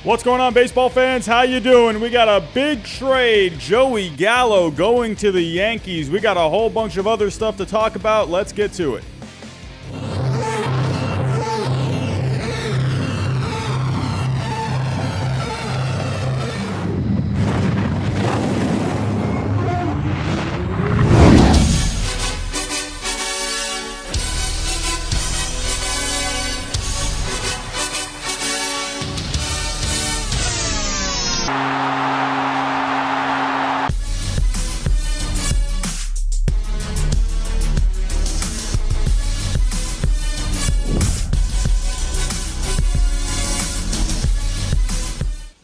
What's going on, baseball fans? How you doing? We got a big trade. Joey Gallo going to the Yankees. We got a whole bunch of other stuff to talk about. Let's get to it.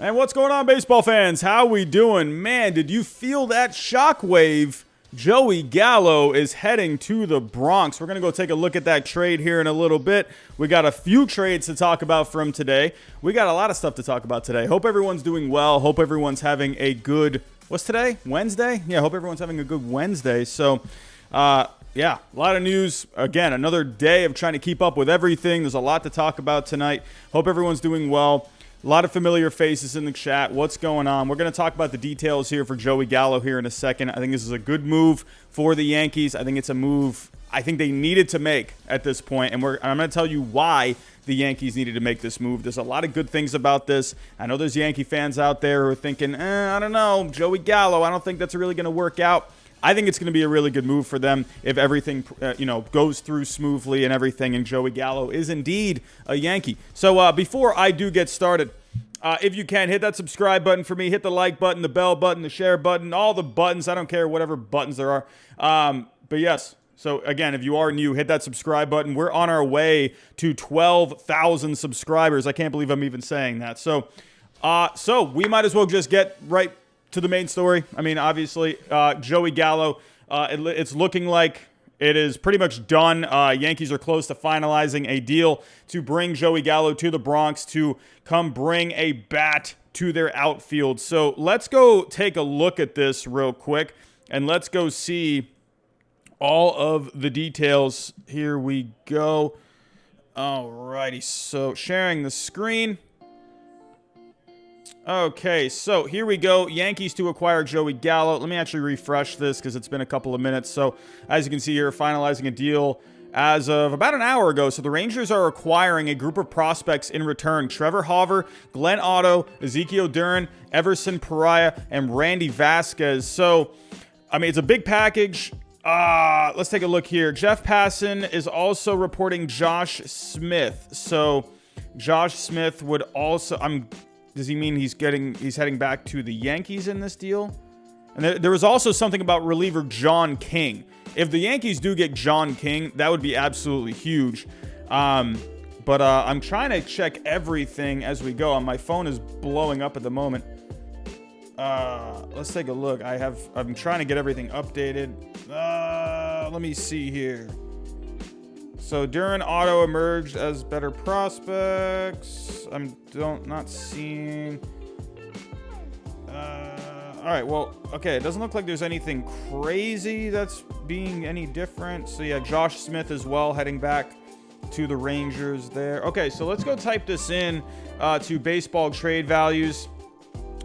And what's going on, baseball fans? How we doing? Man, did you feel that shockwave? Joey Gallo is heading to the Bronx. We're going to go take a look at that trade here in a little bit. We got a few trades to talk about from today. We got a lot of stuff to talk about today. Hope everyone's doing well. Hope everyone's having a good, what's today? Wednesday? Yeah, hope everyone's having a good Wednesday. So, yeah, a lot of news. Again, another day of trying to keep up with everything. There's a lot to talk about tonight. Hope everyone's doing well. A lot of familiar faces in the chat. What's going on? We're going to talk about the details here for Joey Gallo here in a second. I think this is a good move for the Yankees. I think it's a move I think they needed to make at this point, and I'm going to tell you why the Yankees needed to make this move. There's a lot of good things about this. I know there's Yankee fans out there who are thinking, I don't know, Joey Gallo, I don't think that's really going to work out. I think it's going to be a really good move for them if everything, goes through smoothly and everything, and Joey Gallo is indeed a Yankee. So before I do get started, if you can, hit that subscribe button for me. Hit the like button, the bell button, the share button, all the buttons. I don't care, whatever buttons there are. But yes, so again, if you are new, hit that subscribe button. We're on our way to 12,000 subscribers. I can't believe I'm even saying that. So we might as well just get right to the main story. I mean, obviously, Joey Gallo, it's looking like it is pretty much done. Yankees are close to finalizing a deal to bring Joey Gallo to the Bronx to come bring a bat to their outfield. So let's go take a look at this real quick, and let's go see all of the details. Here we go. Alrighty, so sharing the screen. Okay, so here we go. Yankees to acquire Joey Gallo. Let me actually refresh this because it's been a couple of minutes. So as you can see here, finalizing a deal as of about an hour ago. So the Rangers are acquiring a group of prospects in return. Trevor Hauver, Glenn Otto, Ezekiel Duran, Everson Pariah, and Randy Vasquez. So, I mean, it's a big package. Let's take a look here. Jeff Passan is also reporting Josh Smith. So Josh Smith would also... Does he mean he's heading back to the Yankees in this deal? And there was also something about reliever John King. If the Yankees do get John King, that would be absolutely huge. But I'm trying to check everything as we go. My phone is blowing up at the moment. Let's take a look. I'm trying to get everything updated. Let me see here. So Duran, Otto emerged as better prospects. I'm not seeing. All right, well, okay. It doesn't look like there's anything crazy that's being any different. So yeah, Josh Smith as well heading back to the Rangers there. Okay, so let's go type this in to baseball trade values.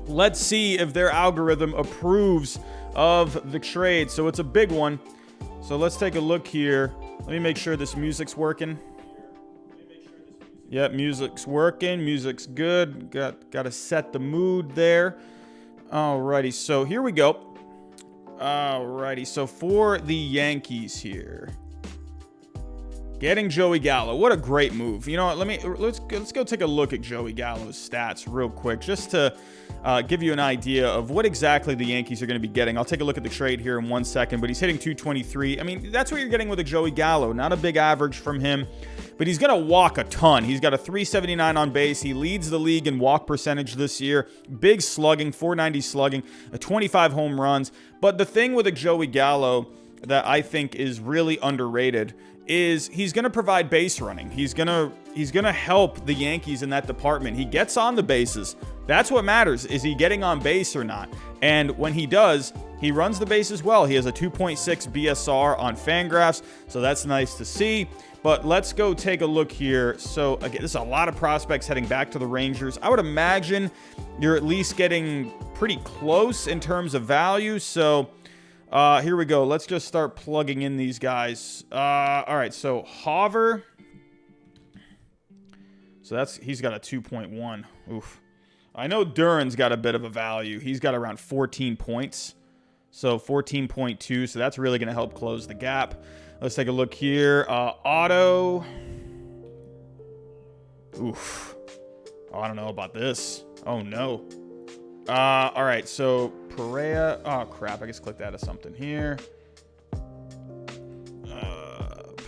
Let's see if their algorithm approves of the trade. So it's a big one. So let's take a look here. Let me make sure this music's working. Yep, music's working. Music's good. Got to set the mood there. Alrighty, so here we go. Alrighty, so for the Yankees here, getting Joey Gallo. What a great move. You know what? Let's go take a look at Joey Gallo's stats real quick, just to give you an idea of what exactly the Yankees are going to be getting. I'll take a look at the trade here in 1 second, but he's hitting 223. I mean, that's what you're getting with a Joey Gallo. Not a big average from him, but he's going to walk a ton. He's got a 379 on base. He leads the league in walk percentage this year. Big slugging, 490 slugging, 25 home runs. But the thing with a Joey Gallo that I think is really underrated is he's going to provide base running. He's going to help the Yankees in that department. He gets on the bases. That's what matters. Is he getting on base or not? And when he does, he runs the bases well. He has a 2.6 BSR on Fangraphs, so that's nice to see. But let's go take a look here. So, again, there's a lot of prospects heading back to the Rangers. I would imagine you're at least getting pretty close in terms of value. So, here we go. Let's just start plugging in these guys. All right, so Hover. So he's got a 2.1. Oof. I know Duran's got a bit of a value. He's got around 14 points. So 14.2. So that's really going to help close the gap. Let's take a look here. Otto. Oof. Oh, I don't know about this. Oh, no. All right. So Perea. Oh, crap. I just clicked out of something here.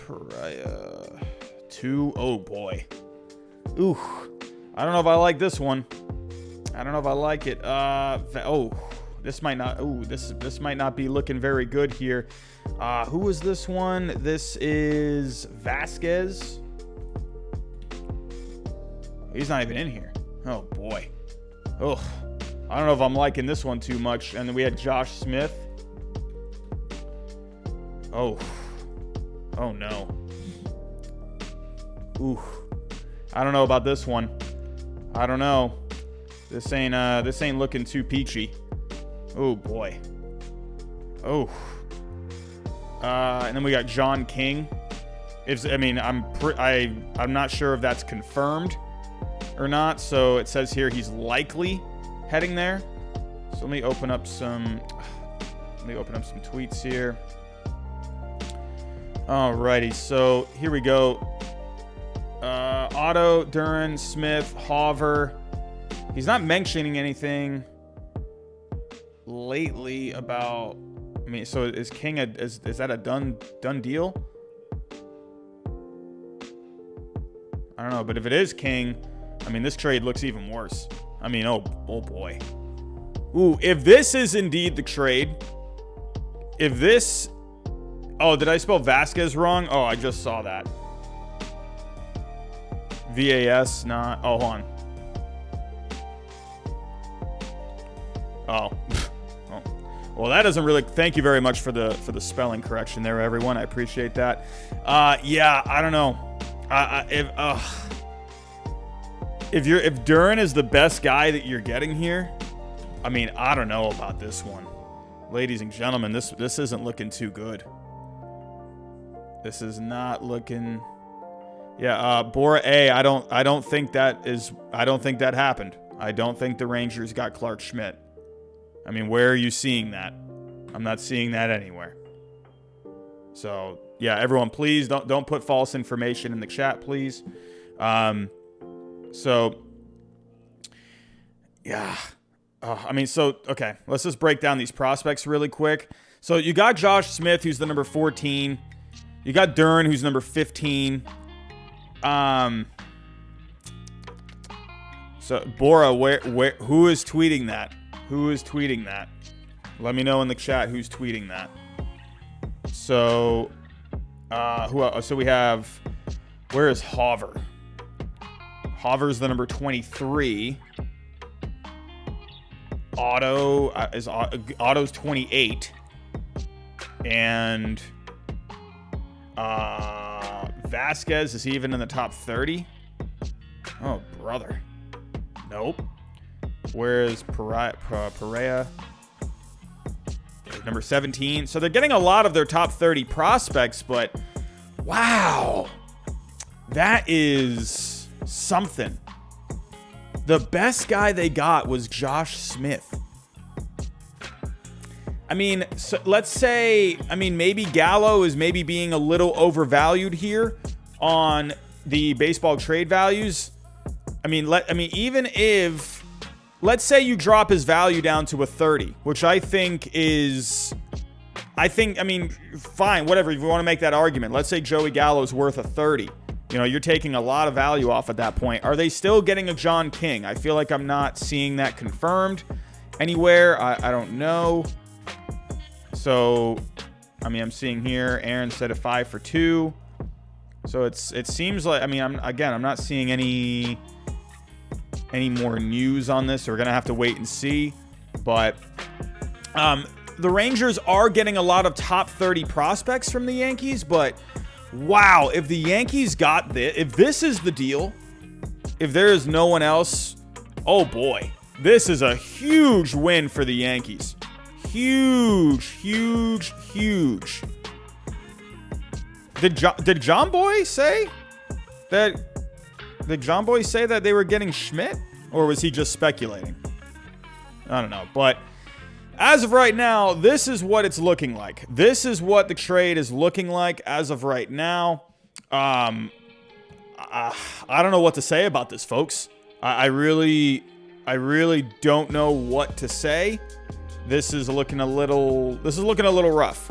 Perea. 2. Oh, boy. Ooh. I don't know if I like this one. I don't know if I like it. This might not. Ooh, this might not be looking very good here. Who was this one? This is Vasquez. He's not even in here. Oh boy. Ugh. I don't know if I'm liking this one too much. And then we had Josh Smith. Oh. Oh no. Ooh. I don't know about this one. I don't know. This ain't looking too peachy. Oh boy. Oh. And then we got John King. I'm not sure if that's confirmed or not. So it says here he's likely heading there. So let me open up some tweets here. Alrighty, so here we go. Otto, Duran, Smith, Hover. He's not mentioning anything lately about. I mean, so is King is that a done deal? I don't know, but if it is King, I mean, this trade looks even worse. I mean, oh boy. Ooh, if this is indeed the trade, if this, oh, did I spell Vasquez wrong? Oh, I just saw that. VAS, not. Oh, hold on. Oh. Oh. Well, that doesn't really. Thank you very much for the spelling correction there, everyone. I appreciate that. Yeah, I don't know. If Duran is the best guy that you're getting here, I mean, I don't know about this one, ladies and gentlemen. This isn't looking too good. This is not looking. Yeah, Bora A. I don't think that happened. I don't think the Rangers got Clark Schmidt. I mean, where are you seeing that? I'm not seeing that anywhere. So, yeah, everyone, please don't put false information in the chat, please. So, yeah. Okay, let's just break down these prospects really quick. So, you got Josh Smith, who's the number 14. You got Duran, who's number 15. So, Bora, who is tweeting that? Who is tweeting that? Let me know in the chat who's tweeting that. So, who else? So we have, where is Hover? Hover's the number 23. Otto's 28. And Vasquez, is he even in the top 30? Oh, brother. Nope. Whereas Perea, number 17. So they're getting a lot of their top 30 prospects, but wow, that is something. The best guy they got was Josh Smith. I mean, so let's say, maybe Gallo is maybe being a little overvalued here on the baseball trade values. Even if, let's say you drop his value down to a 30, which I think, fine, whatever, if you want to make that argument. Let's say Joey Gallo is worth a 30. You know, you're taking a lot of value off at that point. Are they still getting a John King? I feel like I'm not seeing that confirmed anywhere. I don't know. So, I'm seeing here, Aaron said a 5 for 2. So it seems like, I'm not seeing any more news on this. So we're going to have to wait and see. But the Rangers are getting a lot of top 30 prospects from the Yankees, but Wow, if the Yankees got this, if this is the deal, if there is no one else, oh boy, this is a huge win for the Yankees. Huge, huge, huge. Did John Boy say that? Did John Boy say that they were getting Schmidt, or was he just speculating? I don't know, but as of right now, this is what it's looking like. This is what the trade is looking like as of right now. I don't know what to say about this, folks. I really don't know what to say. This is looking a little rough.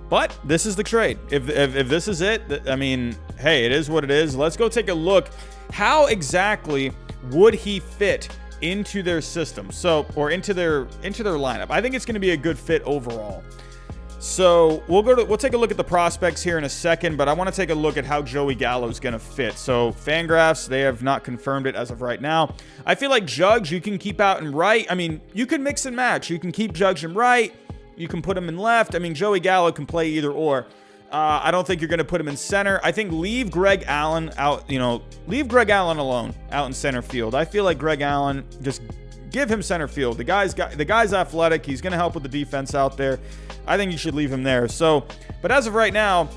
But this is the trade. If this is it, I mean, hey, it is what it is. Let's go take a look. How exactly would he fit into their system? Or into their lineup. I think it's going to be a good fit overall. So we'll take a look at the prospects here in a second, but I want to take a look at how Joey Gallo is going to fit. So Fangraphs, they have not confirmed it as of right now. I feel like Judge, you can keep out and right. I mean, you can mix and match. You can keep Judge in right. You can put him in left. I mean, Joey Gallo can play either or. I don't think you're going to put him in center. I think leave Greg Allen out, leave Greg Allen alone out in center field. I feel like Greg Allen, just give him center field. The guy's athletic. He's going to help with the defense out there. I think you should leave him there. So, but as of right now,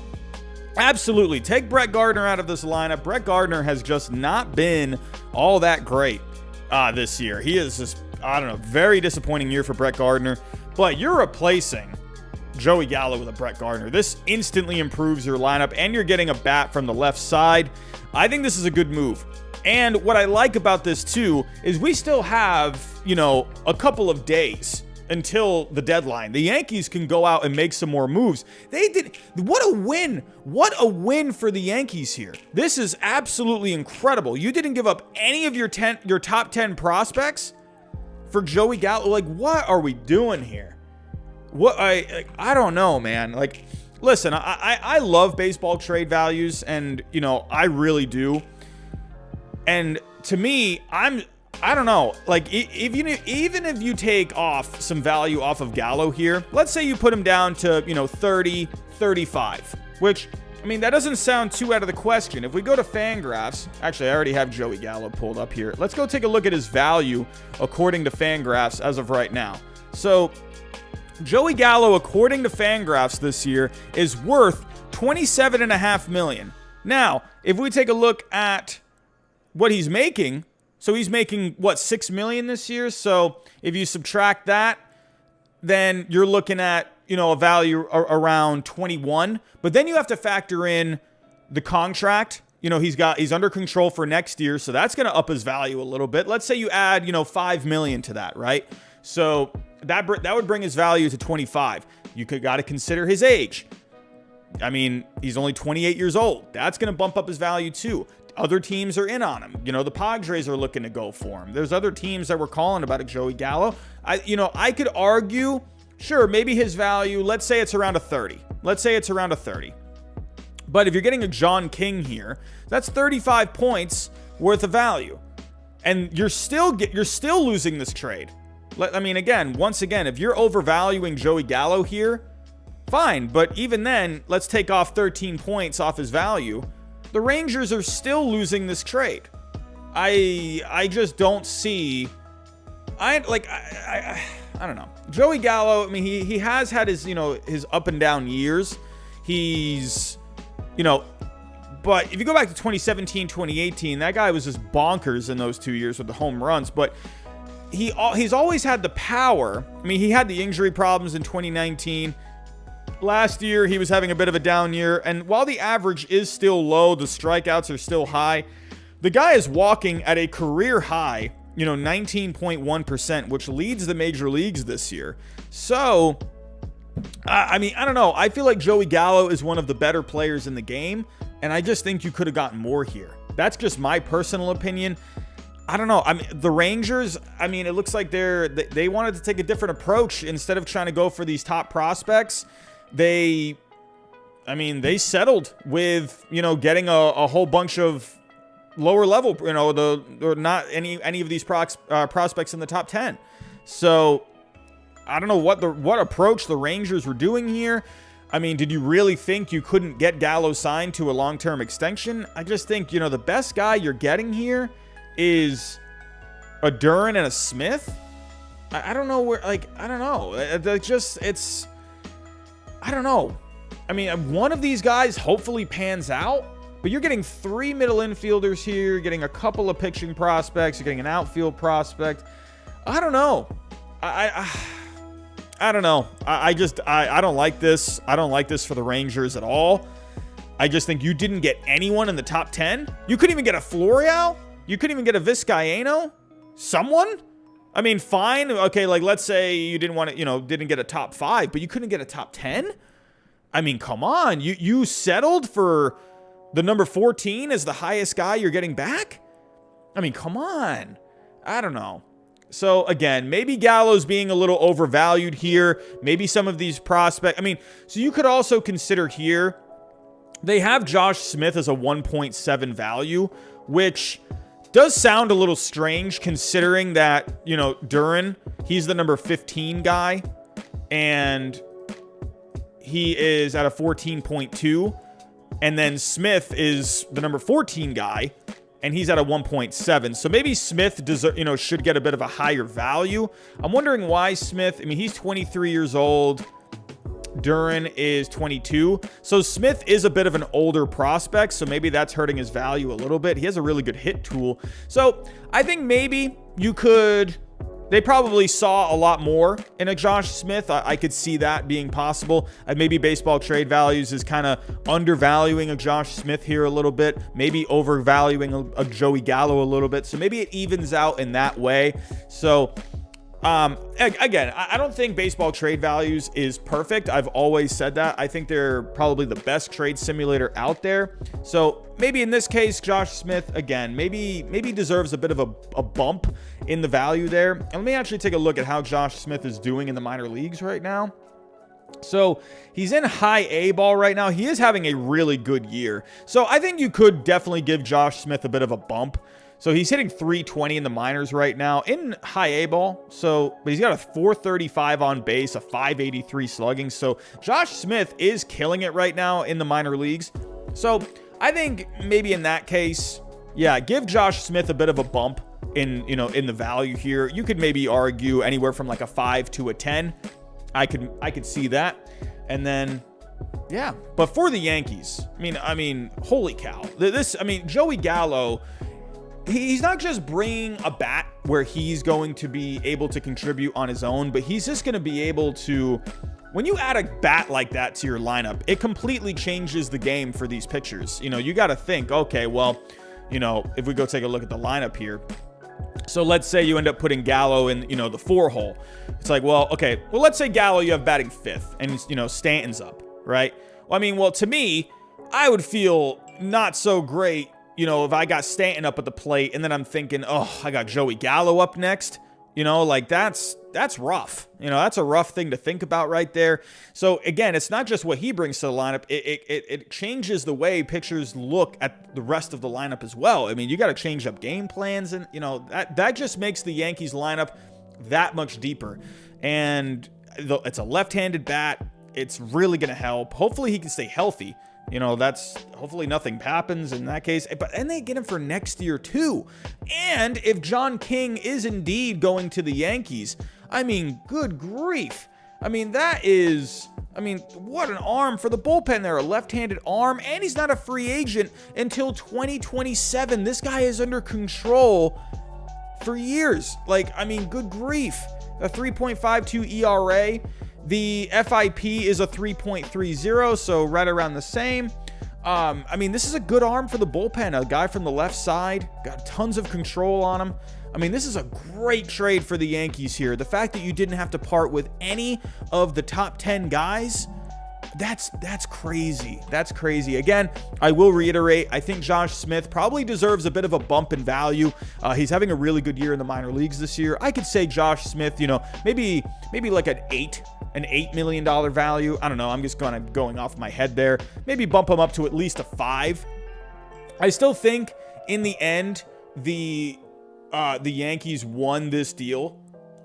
absolutely take Brett Gardner out of this lineup. Brett Gardner has just not been all that great this year. He is just, I don't know, very disappointing year for Brett Gardner. But you're replacing Joey Gallo with a Brett Gardner. This instantly improves your lineup, and you're getting a bat from the left side. I think this is a good move. And what I like about this too is we still have, a couple of days until the deadline. The Yankees can go out and make some more moves. They did. What a win. What a win for the Yankees here. This is absolutely incredible. You didn't give up any of your top 10 prospects for Joey Gallo. Like, what are we doing here? I don't know, man. Like, listen, I love baseball trade values, and I really do. And to me, I don't know. Like, even if you take off some value off of Gallo here, let's say you put him down to 30, 35, which, I mean, that doesn't sound too out of the question. If we go to Fangraphs, actually, I already have Joey Gallo pulled up here. Let's go take a look at his value according to Fangraphs as of right now. So Joey Gallo, according to Fangraphs this year, is worth $27.5 million. Now, if we take a look at what he's making, so he's making, $6 million this year? So if you subtract that, then you're looking at, a value around 21. But then you have to factor in the contract. He's under control for next year, so that's going to up his value a little bit. Let's say you add, $5 million to that, right? So that would bring his value to 25. You got to consider his age. I mean, he's only 28 years old. That's going to bump up his value too. Other teams are in on him. The Padres are looking to go for him. There's other teams that were calling about a Joey Gallo. I could argue, sure, maybe his value, let's say it's around a 30. Let's say it's around a 30. But if you're getting a John King here, that's 35 points worth of value. And you're still losing this trade. I mean, once again, if you're overvaluing Joey Gallo here, fine. But even then, let's take off 13 points off his value. The Rangers are still losing this trade. I just don't see. I don't know. Joey Gallo, I mean, he has had his, his up and down years. He's, but if you go back to 2017, 2018, that guy was just bonkers in those 2 years with the home runs. But he's always had the power. I mean, he had the injury problems in 2019. Last year, he was having a bit of a down year. And while the average is still low, the strikeouts are still high. The guy is walking at a career high, 19.1%, which leads the major leagues this year. So, I mean, I don't know. I feel like Joey Gallo is one of the better players in the game. And I just think you could have gotten more here. That's just my personal opinion. I don't know. I mean, the Rangers, I mean, it looks like they wanted to take a different approach. Instead of trying to go for these top prospects, they settled with, getting a whole bunch of lower level, or not any of these prospects in the top 10. So I don't know what approach the Rangers were doing here. I mean, did you really think you couldn't get Gallo signed to a long-term extension? I just think, you know, the best guy you're getting here is a Duran and a Smith. I don't know where, like, I don't know. I don't know. I mean, one of these guys hopefully pans out, but you're getting 3 middle infielders here. You're getting a couple of pitching prospects. You're getting an outfield prospect. I don't know. I don't know. I don't like this. I don't like this for the Rangers at all. I just think you didn't get anyone in the top 10. You couldn't even get a Florial. You couldn't even get a Vizcaino. Someone? I mean, fine. Okay, like let's say you didn't want to, you know, didn't get a top 5, but you couldn't get a top 10? I mean, come on. You settled for the number 14 as the highest guy you're getting back? I mean, come on. I don't know. So, again, maybe Gallo's being a little overvalued here. Maybe some of these prospects. I mean, so you could also consider here, they have Josh Smith as a 1.7 value, which does sound a little strange considering that, you know, Duran, he's the number 15 guy, and he is at a 14.2. And then Smith is the number 14 guy, and he's at a 1.7. So maybe Smith should get a bit of a higher value. I'm wondering why Smith, I mean, he's 23 years old. Duran is 22. So Smith is a bit of an older prospect, so maybe that's hurting his value a little bit. He has a really good hit tool. So I think maybe you could... They probably saw a lot more in a Josh Smith. I could see that being possible. Maybe Baseball Trade Values is kind of undervaluing a Josh Smith here a little bit. Maybe overvaluing a Joey Gallo a little bit. So maybe it evens out in that way. So, again, I don't think Baseball Trade Values is perfect. I've always said that. I think they're probably the best trade simulator out there. So maybe in this case, Josh Smith, again, maybe deserves a bit of a bump in the value there. And let me actually take a look at how Josh Smith is doing in the minor leagues right now. So he's in high A ball right now. He is having a really good year. So I think you could definitely give Josh Smith a bit of a bump. So he's hitting 320 in the minors right now in high A ball. So, but he's got a 435 on base, a 583 slugging. So Josh Smith is killing it right now in the minor leagues. So I think maybe in that case, yeah, give Josh Smith a bit of a bump in the value here. You could maybe argue anywhere from like a 5 to a 10. I could see that. And then, yeah, but for the Yankees, I mean, holy cow. Joey Gallo, he's not just bringing a bat where he's going to be able to contribute on his own, but he's just going to be able to, when you add a bat like that to your lineup, it completely changes the game for these pitchers. You got to think, okay, well, if we go take a look at the lineup here. So let's say you end up putting Gallo in, the 4 hole. It's like, well, okay, well, let's say Gallo, you have batting 5th and, Stanton's up, right? Well, to me, I would feel not so great, if I got Stanton up at the plate and then I'm thinking, oh, I got Joey Gallo up next. That's rough. That's a rough thing to think about right there. So again, it's not just what he brings to the lineup. It changes the way pitchers look at the rest of the lineup as well. You got to change up game plans, and that just makes the Yankees lineup that much deeper. And it's a left-handed bat. It's really going to help. Hopefully he can stay healthy. That's hopefully nothing happens in that case. And they get him for next year too. And if John King is indeed going to the Yankees, good grief. That is, what an arm for the bullpen there. A left-handed arm, and he's not a free agent until 2027. This guy is under control for years. Good grief. A 3.52 ERA. The FIP is a 3.30, so right around the same. This is a good arm for the bullpen. A guy from the left side, got tons of control on him. This is a great trade for the Yankees here. The fact that you didn't have to part with any of the top 10 guys, that's crazy. That's crazy. Again, I will reiterate, I think Josh Smith probably deserves a bit of a bump in value. He's having a really good year in the minor leagues this year. I could say Josh Smith, maybe like an $8 million value. I don't know. I'm just going off my head there. Maybe bump him up to at least a 5. I still think in the end, the Yankees won this deal.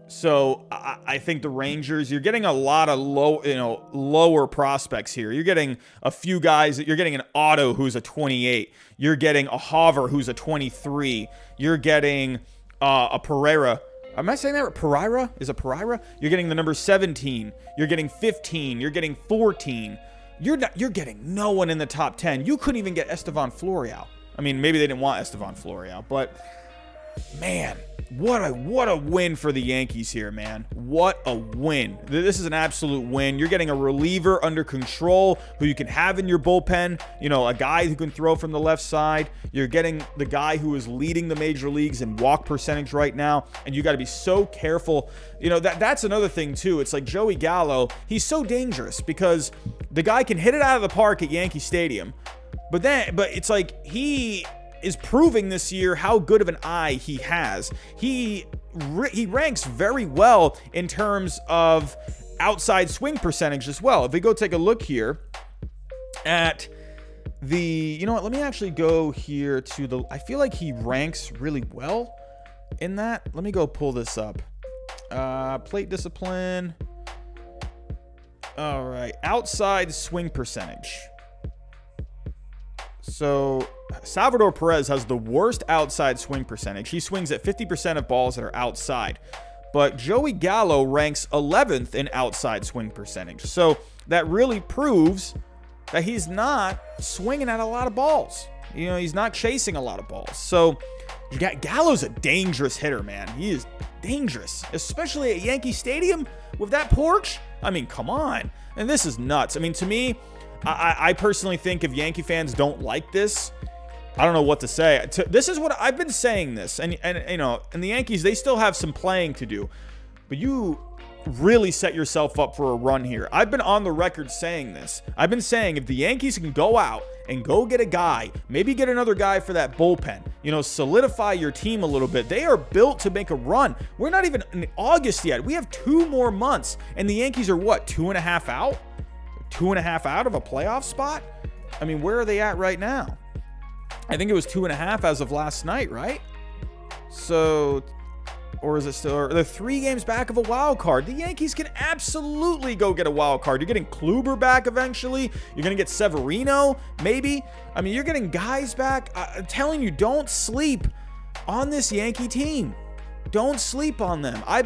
So I think the Rangers, you're getting a lot of lower prospects here. You're getting a few guys. You're getting an Otto who's a 28. You're getting a Hauver who's a 23. You're getting a Pereira. Am I saying that right? Pereira? Is it Pereira? You're getting the number 17. You're getting 15. You're getting 14. You're getting no one in the top 10. You couldn't even get Estevan Florial. I mean, maybe they didn't want Estevan Florial, but man, what a win for the Yankees here, man. What a win. This is an absolute win. You're getting a reliever under control who you can have in your bullpen, a guy who can throw from the left side. You're getting the guy who is leading the major leagues in walk percentage right now, and you got to be so careful. That's another thing too. It's like Joey Gallo, he's so dangerous because the guy can hit it out of the park at Yankee Stadium, but it's like he is proving this year how good of an eye he has. He ranks very well in terms of outside swing percentage as well. If we go take a look here at let me actually go here to I feel like he ranks really well in that. Let me go pull this up. Plate discipline. All right, outside swing percentage. So Salvador Perez has the worst outside swing percentage. He swings at 50% of balls that are outside. But Joey Gallo ranks 11th in outside swing percentage. So that really proves that he's not swinging at a lot of balls. He's not chasing a lot of balls. So Gallo's a dangerous hitter, man. He is dangerous, especially at Yankee Stadium with that porch. I mean, come on. And this is nuts. I mean, to me, I personally think if Yankee fans don't like this, I don't know what to say. This is what I've been saying this, and the Yankees, they still have some playing to do, but you really set yourself up for a run here. I've been on the record saying this. I've been saying if the Yankees can go out and go get a guy, maybe get another guy for that bullpen, solidify your team a little bit. They are built to make a run. We're not even in August yet. We have 2 more months, and the Yankees are what, 2.5 out? 2.5 out of a playoff spot? I mean, where are they at right now? I think it was 2.5 as of last night, right? So, or is it still? They're 3 games back of a wild card. The Yankees can absolutely go get a wild card. You're getting Kluber back eventually. You're going to get Severino, maybe. I mean, you're getting guys back. I'm telling you, don't sleep on this Yankee team. Don't sleep on them. I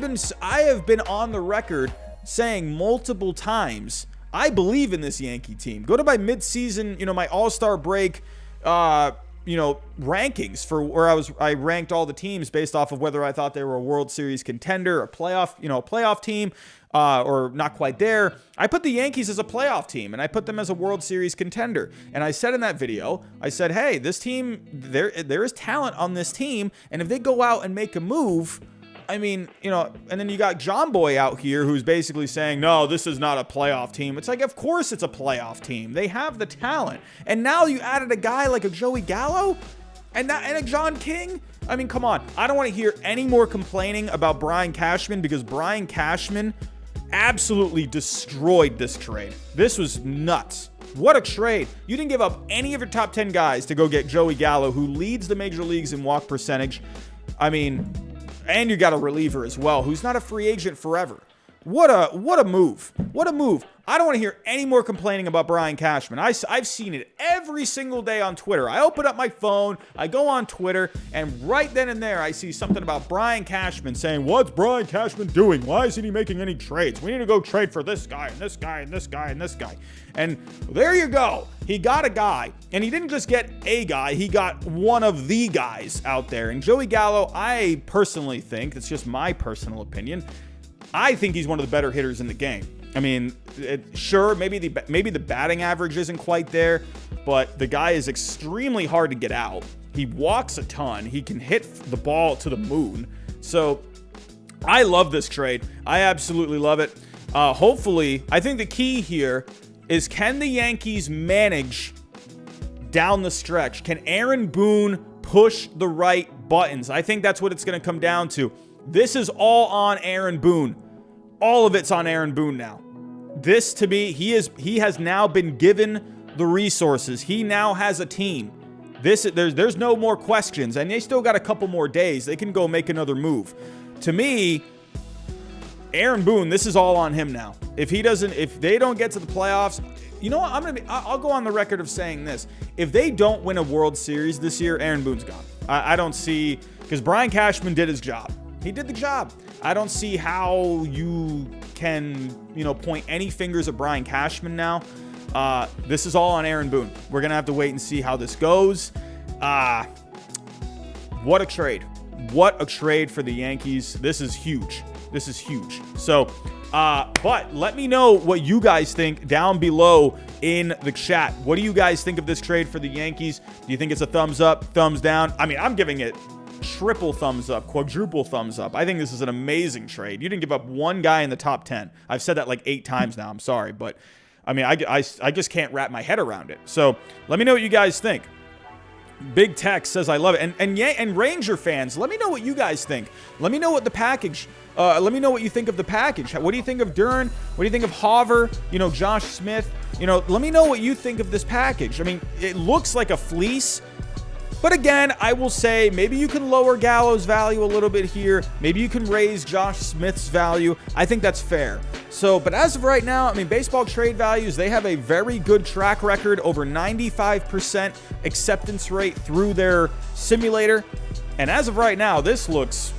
have been on the record saying multiple times, I believe in this Yankee team. Go to my midseason, my All-Star break, rankings for where I ranked all the teams based off of whether I thought they were a World Series contender, a playoff team, or not quite there. I put the Yankees as a playoff team, and I put them as a World Series contender. And I said in that video, I said, hey, this team, there is talent on this team, and if they go out and make a move, I mean, and then you got John Boy out here who's basically saying, no, this is not a playoff team. It's like, of course it's a playoff team. They have the talent. And now you added a guy like a Joey Gallo and a John King. I mean, come on. I don't want to hear any more complaining about Brian Cashman because Brian Cashman absolutely destroyed this trade. This was nuts. What a trade. You didn't give up any of your top 10 guys to go get Joey Gallo, who leads the major leagues in walk percentage. I mean, and you got a reliever as well, who's not a free agent forever. What a move. What a move. I don't want to hear any more complaining about Brian Cashman. I've seen it every single day on Twitter. I open up my phone, I go on Twitter, and right then and there I see something about Brian Cashman saying, what's Brian Cashman doing? Why isn't he making any trades? We need to go trade for this guy and this guy and this guy and this guy. And there you go. He got a guy, and he didn't just get a guy, he got one of the guys out there. And Joey Gallo, I personally think, it's just my personal opinion, I think he's one of the better hitters in the game. I mean, sure, maybe the batting average isn't quite there, but the guy is extremely hard to get out. He walks a ton. He can hit the ball to the moon. So I love this trade. I absolutely love it. Hopefully, I think the key here is, can the Yankees manage down the stretch? Can Aaron Boone push the right buttons? I think that's what it's going to come down to. This is all on Aaron Boone. All of it's on Aaron Boone now. This, to me, he has now been given the resources. He now has a team. There's no more questions, and they still got a couple more days. They can go make another move. To me, Aaron Boone, this is all on him now. If they don't get to the playoffs, you know what? I'll go on the record of saying this. If they don't win a World Series this year, Aaron Boone's gone. I don't see, because Brian Cashman did his job. He did the job. I don't see how you can, point any fingers at Brian Cashman now. This is all on Aaron Boone. We're going to have to wait and see how this goes. What a trade. What a trade for the Yankees. This is huge. So, but let me know what you guys think down below in the chat. What do you guys think of this trade for the Yankees? Do you think it's a thumbs up, thumbs down? I mean, I'm giving it triple thumbs up, quadruple thumbs up. I think this is an amazing trade. You didn't give up one guy in the top 10. I've said that like 8 times now. I'm sorry, but I mean, I just can't wrap my head around it. So let me know what you guys think. Big Tex says I love it. And Ranger fans, let me know what you guys think. Let me know what the package, let me know what you think of the package. What do you think of Duran? What do you think of Hauver? Josh Smith? Let me know what you think of this package. I mean, it looks like a fleece. But again, I will say maybe you can lower Gallo's value a little bit here. Maybe you can raise Josh Smith's value. I think that's fair. So, but as of right now, I mean, baseball trade values, they have a very good track record, over 95% acceptance rate through their simulator. And as of right now, this looks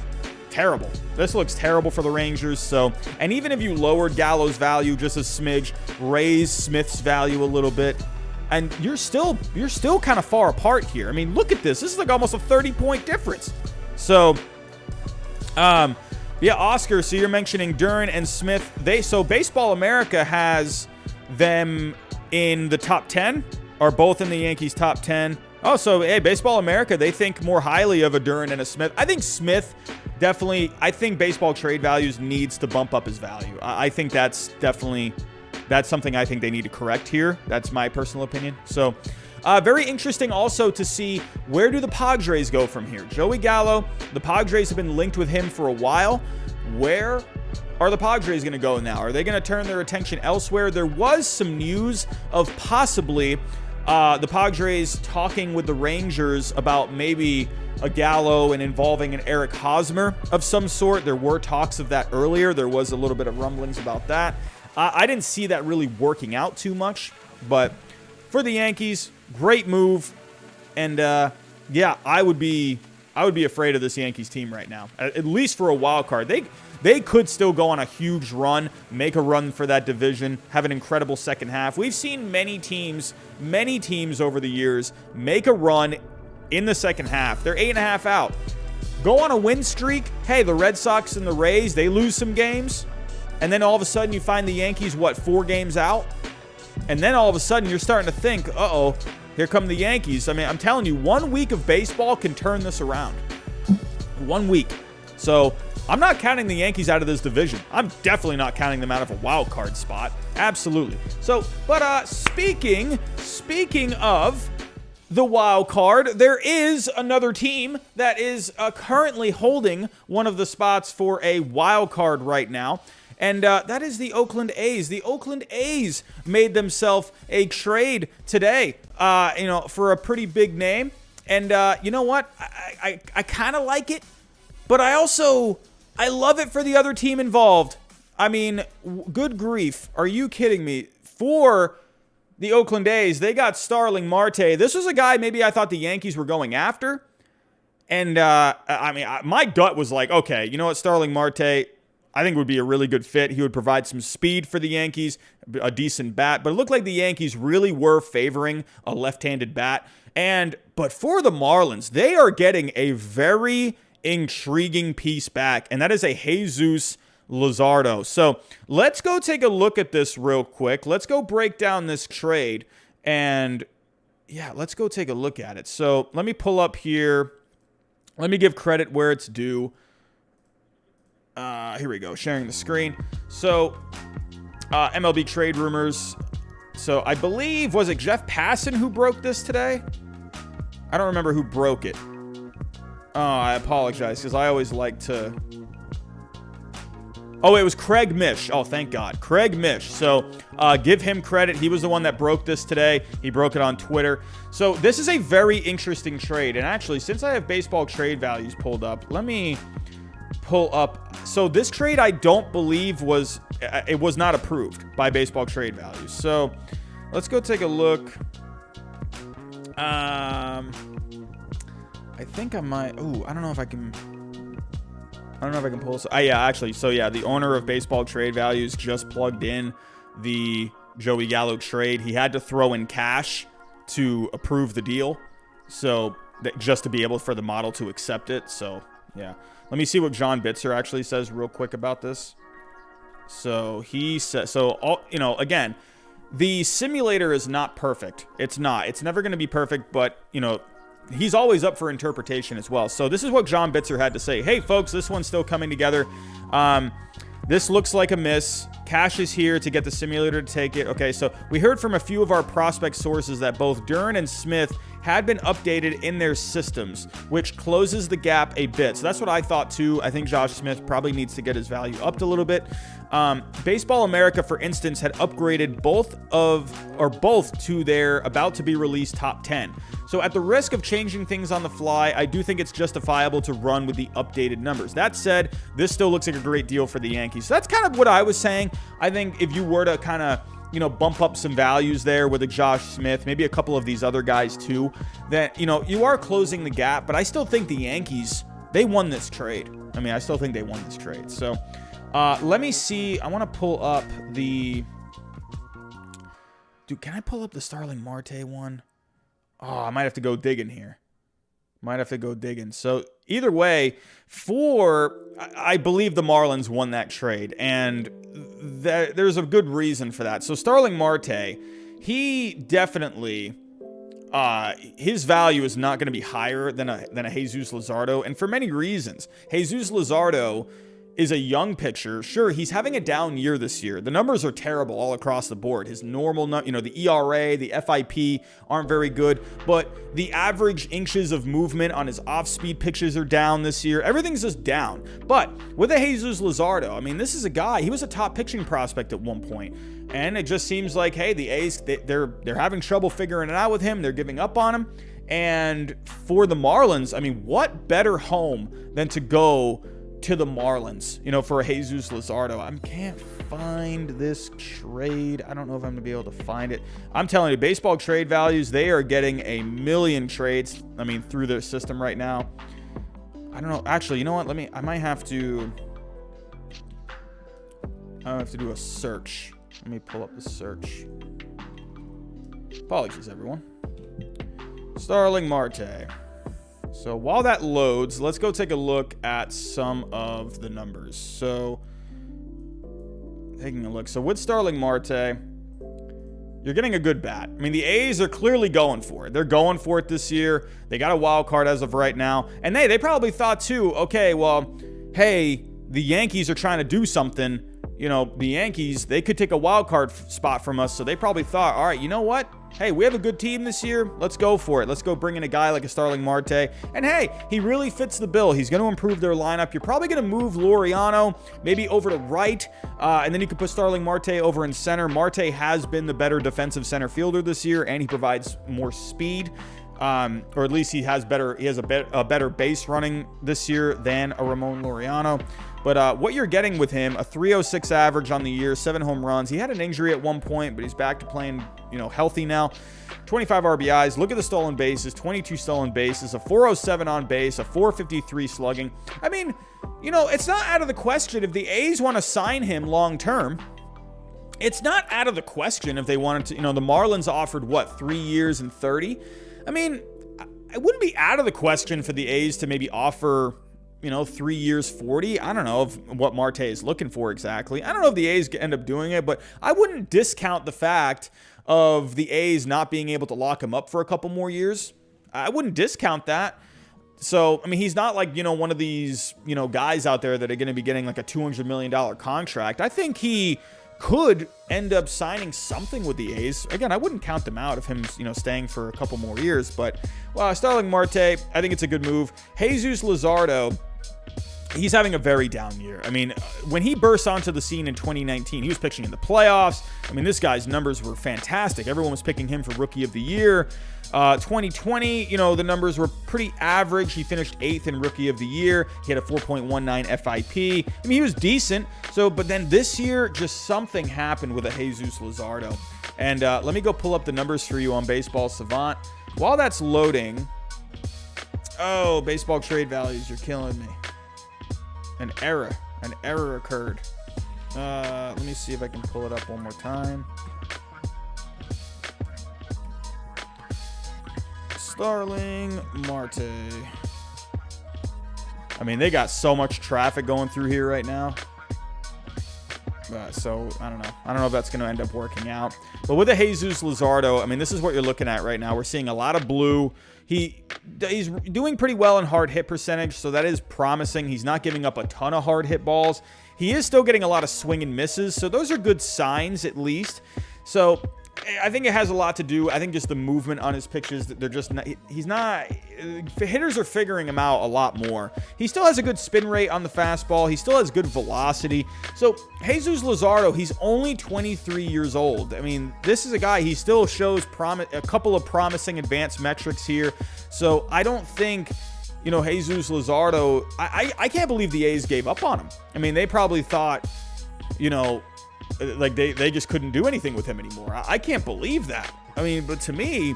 terrible. This looks terrible for the Rangers. So, and even if you lowered Gallo's value just a smidge, raise Smith's value a little bit, and you're still kind of far apart here. I mean, look at this. This is like almost a 30-point difference. So, yeah, Oscar, so you're mentioning Duran and Smith. So Baseball America has them in the top 10, or both in the Yankees' top 10. Oh, so, hey, Baseball America, they think more highly of a Duran and a Smith. I think Smith definitely, I think Baseball Trade Values needs to bump up his value. I think that's something I think they need to correct here. That's my personal opinion. So, very interesting also to see where do the Padres go from here. Joey Gallo, the Padres have been linked with him for a while. Where are the Padres going to go now? Are they going to turn their attention elsewhere? There was some news of possibly the Padres talking with the Rangers about maybe a Gallo and involving an Eric Hosmer of some sort. There were talks of that earlier. There was a little bit of rumblings about that. I didn't see that really working out too much, but for the Yankees, great move. And yeah, I would be afraid of this Yankees team right now, at least for a wild card. They could still go on a huge run, make a run for that division, have an incredible second half. We've seen many teams over the years make a run in the second half. They're 8.5 out. Go on a win streak. Hey, the Red Sox and the Rays, they lose some games. And then all of a sudden you find the Yankees, 4 games out? And then all of a sudden you're starting to think, uh-oh, here come the Yankees. I mean, I'm telling you, 1 week of baseball can turn this around. 1 week. So I'm not counting the Yankees out of this division. I'm definitely not counting them out of a wild card spot. Absolutely. So, but speaking of the wild card, there is another team that is currently holding one of the spots for a wild card right now. And that is the Oakland A's. The Oakland A's made themselves a trade today, for a pretty big name. And you know what? I kind of like it, but I love it for the other team involved. I mean, good grief. Are you kidding me? For the Oakland A's, they got Starling Marte. This was a guy maybe I thought the Yankees were going after. And, my gut was like, okay, you know what, Starling Marte, I think would be a really good fit. He would provide some speed for the Yankees, a decent bat. But it looked like the Yankees really were favoring a left-handed bat. But for the Marlins, they are getting a very intriguing piece back, and that is a Jesus Luzardo. So let's go take a look at this real quick. Let's go break down this trade, and yeah, let's go take a look at it. So let me pull up here. Let me give credit where it's due. Here we go, sharing the screen. So, MLB trade rumors. So, I believe, was it Jeff Passan who broke this today? I don't remember who broke it. Oh, I apologize, because I always like to... Oh, it was Craig Mish. Oh, thank God. Craig Mish. So, give him credit. He was the one that broke this today. He broke it on Twitter. So, this is a very interesting trade. And actually, since I have baseball trade values pulled up, let me pull up. So this trade, I don't believe was not approved by Baseball Trade Values. So let's go take a look. I think I might. Ooh, I don't know if I can pull this. Yeah, actually. So yeah, the owner of Baseball Trade Values just plugged in the Joey Gallo trade. He had to throw in cash to approve the deal. So just to be able for the model to accept it. So yeah, let me see what John Bitzer actually says real quick about this. So he says, again, the simulator is not perfect. It's not. It's never going to be perfect, but he's always up for interpretation as well. So this is what John Bitzer had to say. Hey, folks, this one's still coming together. This looks like a miss. Cash is here to get the simulator to take it. Okay, so we heard from a few of our prospect sources that both Dern and Smith had been updated in their systems, which closes the gap a bit. So that's what I thought too. I think Josh Smith probably needs to get his value upped a little bit. Baseball America, for instance, had upgraded both to their about to be released top 10. So at the risk of changing things on the fly, I do think it's justifiable to run with the updated numbers. That said, this still looks like a great deal for the Yankees. So that's kind of what I was saying. I think if you were to kind of bump up some values there with a Josh Smith, maybe a couple of these other guys too, that, you are closing the gap, but I still think the Yankees, they won this trade. I still think they won this trade. So let me see. I want to pull up the... Dude, can I pull up the Starling Marte one? Oh, I might have to go digging here. So either way, I believe the Marlins won that trade, and there's a good reason for that. So Starling Marte, he definitely, his value is not going to be higher than a Jesus Luzardo, and for many reasons. Jesus Luzardo is a young pitcher. Sure, he's having a down year this year. The numbers are terrible all across the board. His normal, the ERA, the FIP aren't very good, but the average inches of movement on his off-speed pitches are down this year. Everything's just down. But with a Jesus Luzardo, this is a guy, he was a top pitching prospect at one point, and it just seems like, hey, the A's, they're having trouble figuring it out with him. They're giving up on him. And for the Marlins, what better home than to go to the Marlins, for a Jesus Luzardo. I can't find this trade. I don't know if I'm going to be able to find it. I'm telling you, Baseball Trade Values, they are getting a million trades, through their system right now. I don't know. Actually, you know what? I might have to do a search. Let me pull up the search. Apologies, everyone. Starling Marte. So while that loads, let's go take a look at some of the numbers. So taking a look. So with Starling Marte, you're getting a good bat. The A's are clearly going for it. They're going for it this year. They got a wild card as of right now. And they probably thought too, okay, well, hey, the Yankees are trying to do something. The Yankees, they could take a wild card spot from us. So they probably thought, all right, you know what? Hey, we have a good team this year. Let's go for it. Let's go bring in a guy like a Starling Marte. And hey, he really fits the bill. He's going to improve their lineup. You're probably going to move Laureano maybe over to right, and then you could put Starling Marte over in center. Marte has been the better defensive center fielder this year, and he provides more speed. Or at least he has a better base running this year than a Ramon Laureano. But what you're getting with him, a 306 average on the year, 7 home runs. He had an injury at one point, but he's back to playing, healthy now. 25 RBIs. Look at the stolen bases, 22 stolen bases, a 407 on base, a 453 slugging. It's not out of the question if the A's want to sign him long term. It's not out of the question if they wanted to, the Marlins offered 3 years and 30. It wouldn't be out of the question for the A's to maybe offer, 3 years, 40. I don't know what Marte is looking for exactly. I don't know if the A's end up doing it, but I wouldn't discount the fact of the A's not being able to lock him up for a couple more years. I wouldn't discount that. So, he's not like, one of these, guys out there that are going to be getting like a $200 million contract. I think he could end up signing something with the A's. Again, I wouldn't count them out of him, staying for a couple more years. But, Starling Marte, I think it's a good move. Jesus Luzardo, he's having a very down year. I mean, when he burst onto the scene in 2019, he was pitching in the playoffs. I mean, this guy's numbers were fantastic. Everyone was picking him for Rookie of the Year. 2020, the numbers were pretty average. He finished 8th in Rookie of the Year. He had a 4.19 FIP. I mean, he was decent. But then this year, just something happened with a Jesus Luzardo. And let me go pull up the numbers for you on Baseball Savant. While that's loading, oh, baseball trade values, you're killing me. An error occurred. Let me see if I can pull it up one more time. Starling Marte. I mean, they got so much traffic going through here right now. So I don't know. I don't know if that's going to end up working out. But with the Jesus Luzardo, I mean, this is what you're looking at right now. We're seeing a lot of blue. He's doing pretty well in hard hit percentage, so that is promising. He's not giving up a ton of hard hit balls. He is still getting a lot of swing and misses, so those are good signs at least. So I think it has a lot to do. I think just the movement on his pitches, they're just not, he's not, hitters are figuring him out a lot more. He still has a good spin rate on the fastball. He still has good velocity. So Jesus Luzardo, he's only 23 years old. I mean, this is a guy, he still shows a couple of promising advanced metrics here. So I don't think, Jesus Luzardo, I can't believe the A's gave up on him. I mean, they probably thought, like they just couldn't do anything with him anymore. I can't believe that. I mean, but to me,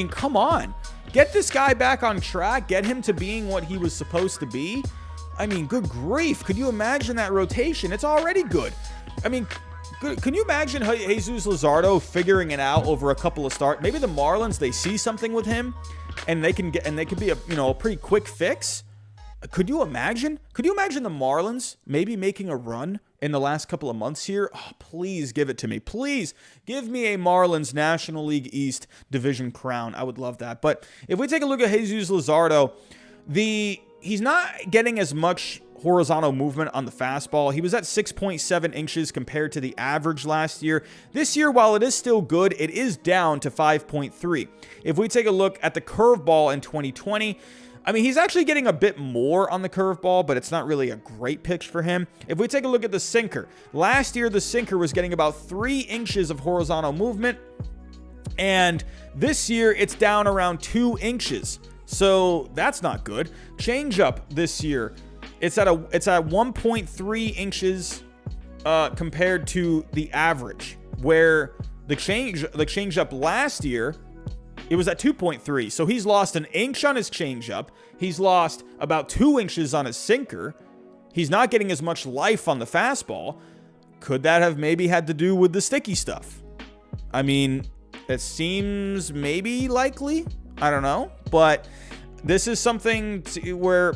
come on. Get this guy back on track. Get him to being what he was supposed to be. I mean, good grief. Could you imagine that rotation? It's already good. I mean, can you imagine Jesus Luzardo figuring it out over a couple of starts? Maybe the Marlins, they see something with him and they can be a pretty quick fix. Could you imagine? Could you imagine the Marlins maybe making a run in the last couple of months here? Oh, please give it to me. Please give me a Marlins National League East division crown. I would love that. But if we take a look at Jesus Luzardo, he's not getting as much horizontal movement on the fastball. He was at 6.7 inches compared to the average last year. This year, while it is still good, it is down to 5.3. If we take a look at the curveball in 2020, I mean, he's actually getting a bit more on the curveball, but it's not really a great pitch for him. If we take a look at the sinker, last year the sinker was getting about 3 inches of horizontal movement, and this year it's down around 2 inches. So that's not good. Changeup this year, it's at 1.3 inches compared to the average, where the changeup last year, it was at 2.3. So he's lost an inch on his changeup. He's lost about 2 inches on his sinker. He's not getting as much life on the fastball. Could that have maybe had to do with the sticky stuff? I mean, it seems maybe likely. I don't know. But this is something where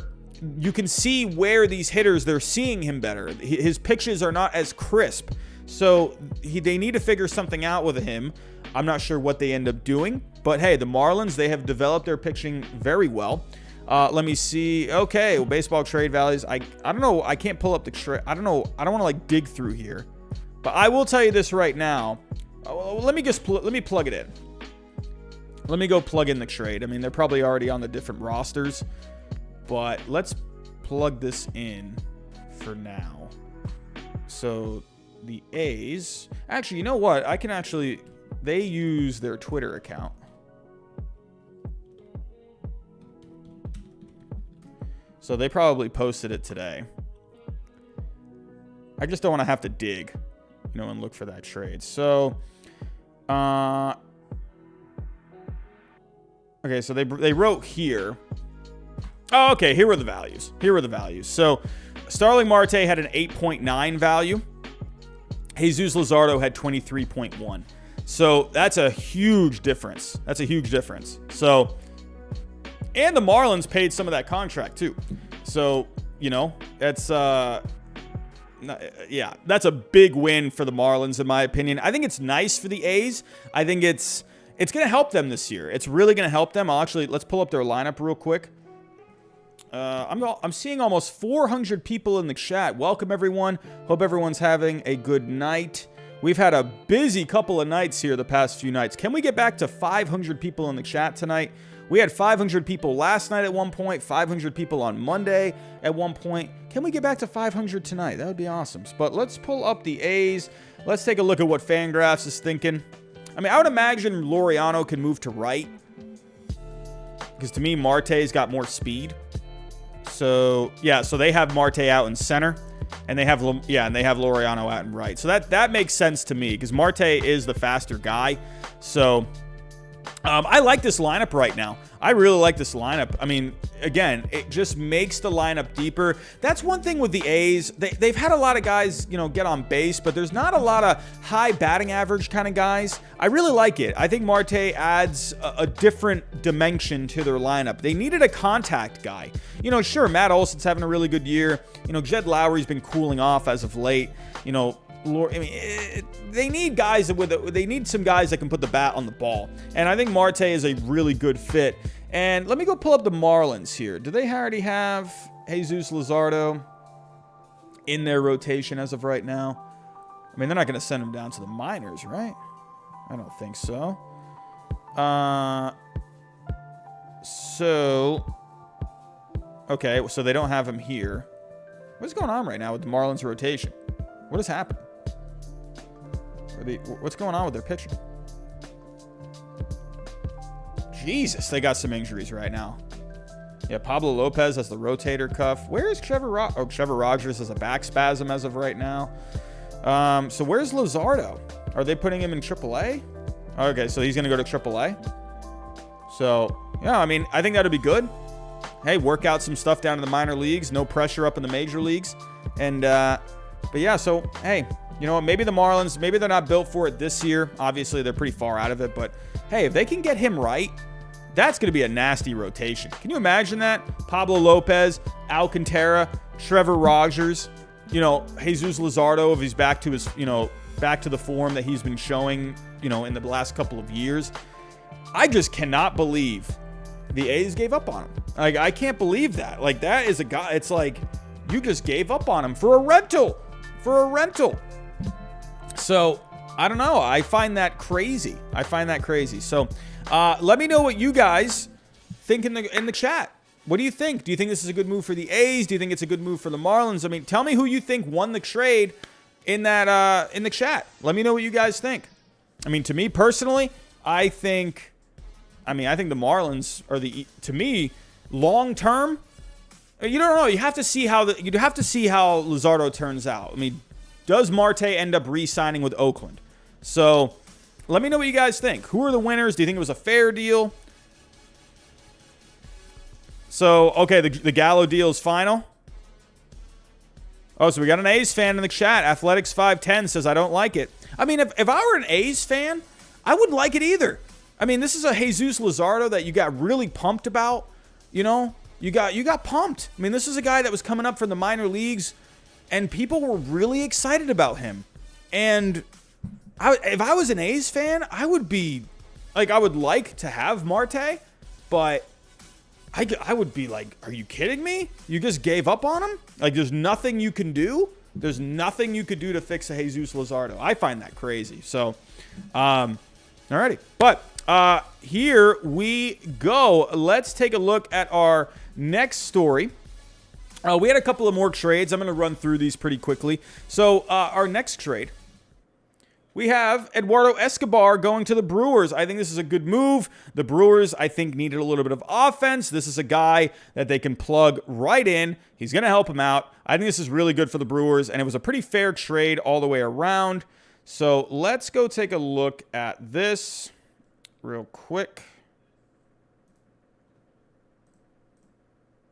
you can see where these hitters, they're seeing him better. His pitches are not as crisp. So they need to figure something out with him. I'm not sure what they end up doing. But hey, the Marlins, they have developed their pitching very well. Let me see. Okay, well, baseball trade values. I don't know. I can't pull up the trade. I don't know. I don't want to like dig through here. But I will tell you this right now. Let me plug it in. Let me go plug in the trade. I mean, they're probably already on the different rosters. But let's plug this in for now. So the A's. Actually, you know what? I can actually. They use their Twitter account. So they probably posted it today. I just don't want to have to dig, and look for that trade. So, okay, so they wrote here. Oh, okay, here were the values. So Starling Marte had an 8.9 value. Jesus Luzardo had 23.1. So that's a huge difference. So, and the Marlins paid some of that contract too. So, that's, that's a big win for the Marlins, in my opinion. I think it's nice for the A's. I think it's going to help them this year. It's really going to help them. Let's pull up their lineup real quick. I'm seeing almost 400 people in the chat. Welcome, everyone. Hope everyone's having a good night. We've had a busy couple of nights here the past few nights. Can we get back to 500 people in the chat tonight? We had 500 people last night at one point, 500 people on Monday at one point. Can we get back to 500 tonight? That would be awesome. But let's pull up the A's. Let's take a look at what Fangraphs is thinking. I mean, I would imagine Laureano can move to right, because to me, Marte's got more speed. So, yeah, so they have Marte out in center, and they have Laureano out in right. So that makes sense to me, because Marte is the faster guy. So, I like this lineup right now. I really like this lineup. I mean, again, it just makes the lineup deeper. That's one thing with the A's. They've had a lot of guys, get on base, but there's not a lot of high batting average kind of guys. I really like it. I think Marte adds a different dimension to their lineup. They needed a contact guy. Sure, Matt Olson's having a really good year. Jed Lowry's been cooling off as of late. They need guys they need some guys that can put the bat on the ball. And I think Marte is a really good fit. And let me go pull up the Marlins here. Do they already have Jesus Luzardo in their rotation as of right now? I mean, they're not going to send him down to the minors, right? I don't think so. Okay, so they don't have him here. What's going on right now with the Marlins rotation? What has happened? What's going on with their pitching? Jesus, they got some injuries right now. Yeah, Pablo Lopez has the rotator cuff. Where is Trevor Rogers? Oh, Trevor Rogers has a back spasm as of right now. So where's Luzardo? Are they putting him in AAA? Okay, so he's going to go to AAA. So, yeah, I mean, I think that would be good. Hey, work out some stuff down in the minor leagues. No pressure up in the major leagues. And, but yeah, so, hey, you know what? Maybe the Marlins, maybe they're not built for it this year. Obviously, they're pretty far out of it. But, hey, if they can get him right, that's going to be a nasty rotation. Can you imagine that? Pablo Lopez, Alcantara, Trevor Rogers, Jesus Luzardo, if he's back to his, back to the form that he's been showing, in the last couple of years. I just cannot believe the A's gave up on him. Like, I can't believe that. Like, that is a guy, it's like, you just gave up on him for a rental. So, I don't know. I find that crazy. So, let me know what you guys think in the chat. What do you think? Do you think this is a good move for the A's? Do you think it's a good move for the Marlins? I mean, tell me who you think won the trade in that in the chat. Let me know what you guys think. I mean, to me personally, I think the Marlins are to me, long term. You don't know. You have to see how Luzardo turns out. I mean, does Marte end up re-signing with Oakland? So, let me know what you guys think. Who are the winners? Do you think it was a fair deal? So, okay, the Gallo deal is final. Oh, so we got an A's fan in the chat. Athletics510 says, I don't like it. I mean, if I were an A's fan, I wouldn't like it either. I mean, this is a Jesus Luzardo that you got really pumped about. You got pumped. I mean, this is a guy that was coming up from the minor leagues, and people were really excited about him. And if I was an A's fan, I would be like, I would like to have Marte, but I would be like, are you kidding me? You just gave up on him? Like, there's nothing you can do? There's nothing you could do to fix a Jesus Luzardo. I find that crazy. So, alrighty. But here we go. Let's take a look at our next story. We had a couple of more trades. I'm going to run through these pretty quickly. So, our next trade, we have Eduardo Escobar going to the Brewers. I think this is a good move. The Brewers, I think, needed a little bit of offense. This is a guy that they can plug right in. He's going to help him out. I think this is really good for the Brewers, and it was a pretty fair trade all the way around. So let's go take a look at this real quick.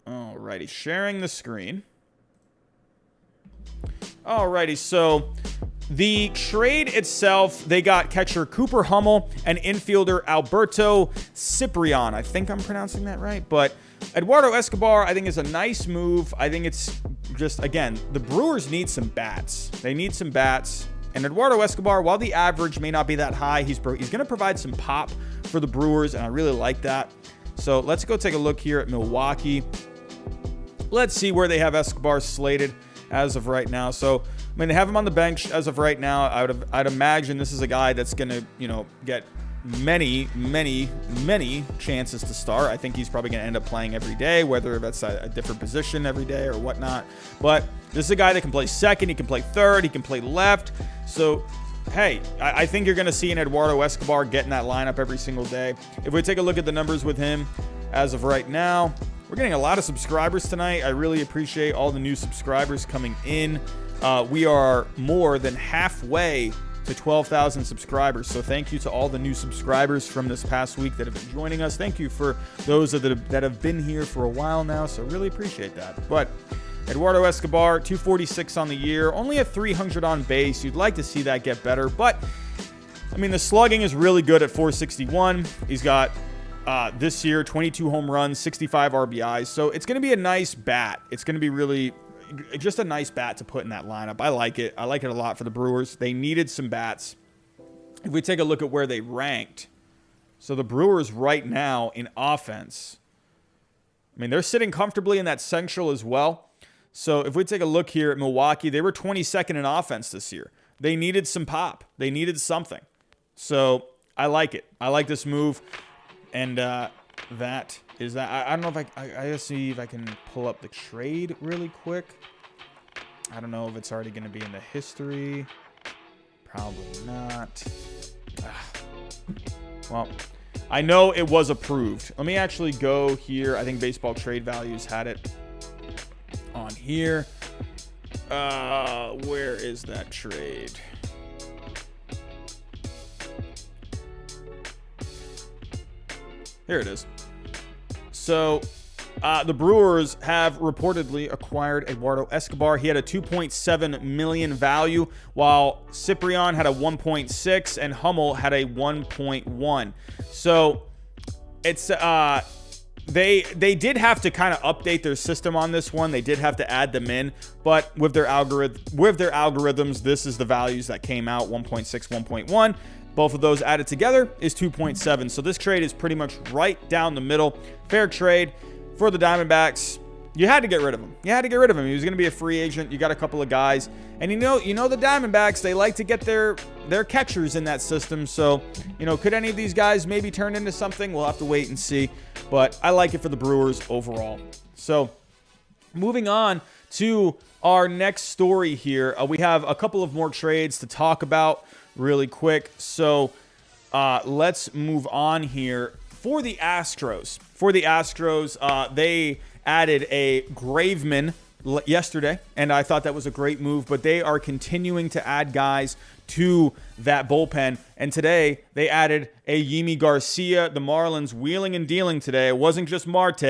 Alrighty, sharing the screen. Alrighty, so the trade itself, they got catcher Cooper Hummel and infielder Alberto Ciprian. I think I'm pronouncing that right. But Eduardo Escobar, I think, is a nice move. I think it's just, again, the Brewers need some bats. They need some bats. And Eduardo Escobar, while the average may not be that high, he's going to provide some pop for the Brewers, and I really like that. So let's go take a look here at Milwaukee. Let's see where they have Escobar slated as of right now. So, I mean, they have him on the bench as of right now. I'd imagine this is a guy that's going to, get many chances to start. I think he's probably going to end up playing every day, whether that's a different position every day or whatnot. But this is a guy that can play second, he can play third, he can play left. So, hey, I think you're going to see an Eduardo Escobar get in that lineup every single day. If we take a look at the numbers with him as of right now, we're getting a lot of subscribers tonight. I really appreciate all the new subscribers coming in. We are more than halfway to 12,000 subscribers. So thank you to all the new subscribers from this past week that have been joining us. Thank you for those that have been here for a while now. So really appreciate that. But Eduardo Escobar, 246 on the year, only a 300 on base. You'd like to see that get better. But, I mean, the slugging is really good at 461. He's got, this year, 22 home runs, 65 RBIs. So it's going to be a nice bat. It's going to be really just a nice bat to put in that lineup. I like it. I like it a lot for the Brewers. They needed some bats. If we take a look at where they ranked, so the Brewers right now in offense, I mean, they're sitting comfortably in that Central as well. So if we take a look here at Milwaukee, they were 22nd in offense this year. They needed some pop. They needed something. So I like it. I like this move. And that is that. I don't know if I gotta see if I can pull up the trade really quick. I don't know if it's already going to be in the history. Probably not. Well, I know it was approved. Let me actually go here. I think Baseball Trade Values had it on here. Where is that trade? Here it is. So the Brewers have reportedly acquired Eduardo Escobar. He had a 2.7 million value, while Ciprian had a 1.6 and Hummel had a 1.1. So it's they did have to kind of update their system on this one. They did have to add them in, but with their algorithms, this is the values that came out: 1.6, 1.1. Both of those added together is 2.7. So this trade is pretty much right down the middle. Fair trade for the Diamondbacks. You had to get rid of him. You had to get rid of him. He was going to be a free agent. You got a couple of guys. And you know the Diamondbacks, they like to get their catchers in that system. So, could any of these guys maybe turn into something? We'll have to wait and see. But I like it for the Brewers overall. So, moving on to our next story here. We have a couple of more trades to talk about really quick. So, let's move on here. For the Astros, they added a Graveman yesterday, and I thought that was a great move, but they are continuing to add guys to that bullpen, and today they added a Yimi Garcia. The Marlins wheeling and dealing today. It wasn't just Marte.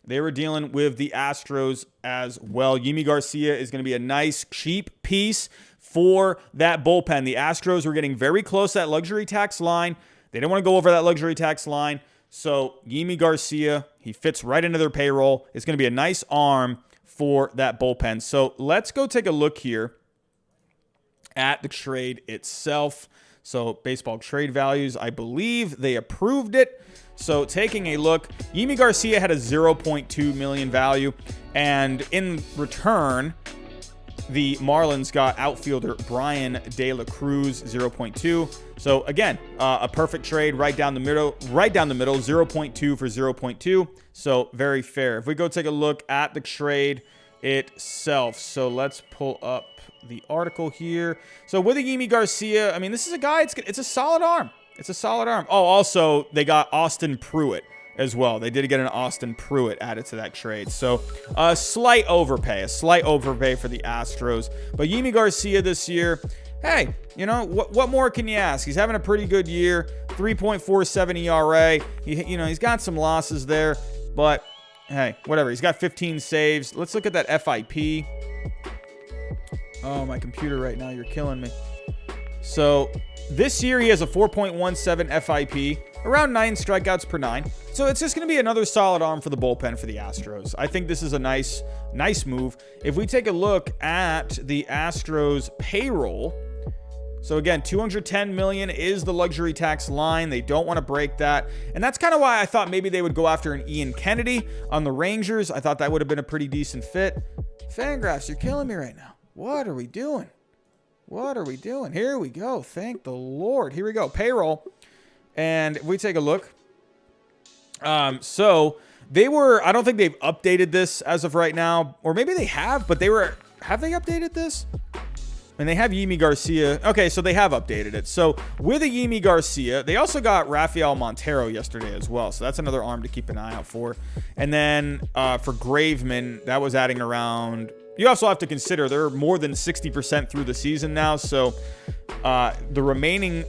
They were dealing with the Astros as well. Yimi Garcia is going to be a nice, cheap piece for that bullpen. The Astros were getting very close to that luxury tax line. They didn't want to go over that luxury tax line. So Yimi Garcia, he fits right into their payroll. It's going to be a nice arm for that bullpen. So let's go take a look here at the trade itself. So Baseball Trade Values, I believe they approved it. So taking a look, Yimi Garcia had a 0.2 million value. And in return, the Marlins got outfielder Brian De La Cruz, 0.2. So again, a perfect trade right down the middle, 0.2 for 0.2. So very fair. If we go take a look at the trade itself. So let's pull up the article here. So with the Yimi Garcia, I mean, this is a guy, it's a solid arm. It's a solid arm. Oh, also they got Austin Pruitt as well. They did get an Austin Pruitt added to that trade. So a slight overpay for the Astros. But Yimi Garcia this year, hey, what more can you ask? He's having a pretty good year, 3.47 ERA. He's got some losses there, but hey, whatever. He's got 15 saves. Let's look at that FIP. Oh, my computer right now, you're killing me. So this year he has a 4.17 FIP, around 9 strikeouts per 9. So it's just going to be another solid arm for the bullpen for the Astros. I think this is a nice move. If we take a look at the Astros payroll, so again, $210 million is the luxury tax line. They don't want to break that. And that's kind of why I thought maybe they would go after an Ian Kennedy on the Rangers. I thought that would have been a pretty decent fit. Fangraphs, you're killing me right now. What are we doing? Here we go. Thank the Lord. Here we go. Payroll. And if we take a look, so they were, I don't think they've updated this as of right now, or maybe they have, but have they updated this? And they have Yimi Garcia. Okay, so they have updated it. So with a Yimi Garcia, they also got Rafael Montero yesterday as well. So that's another arm to keep an eye out for. And then for Graveman, that was adding around. You also have to consider they're more than 60% through the season now. So the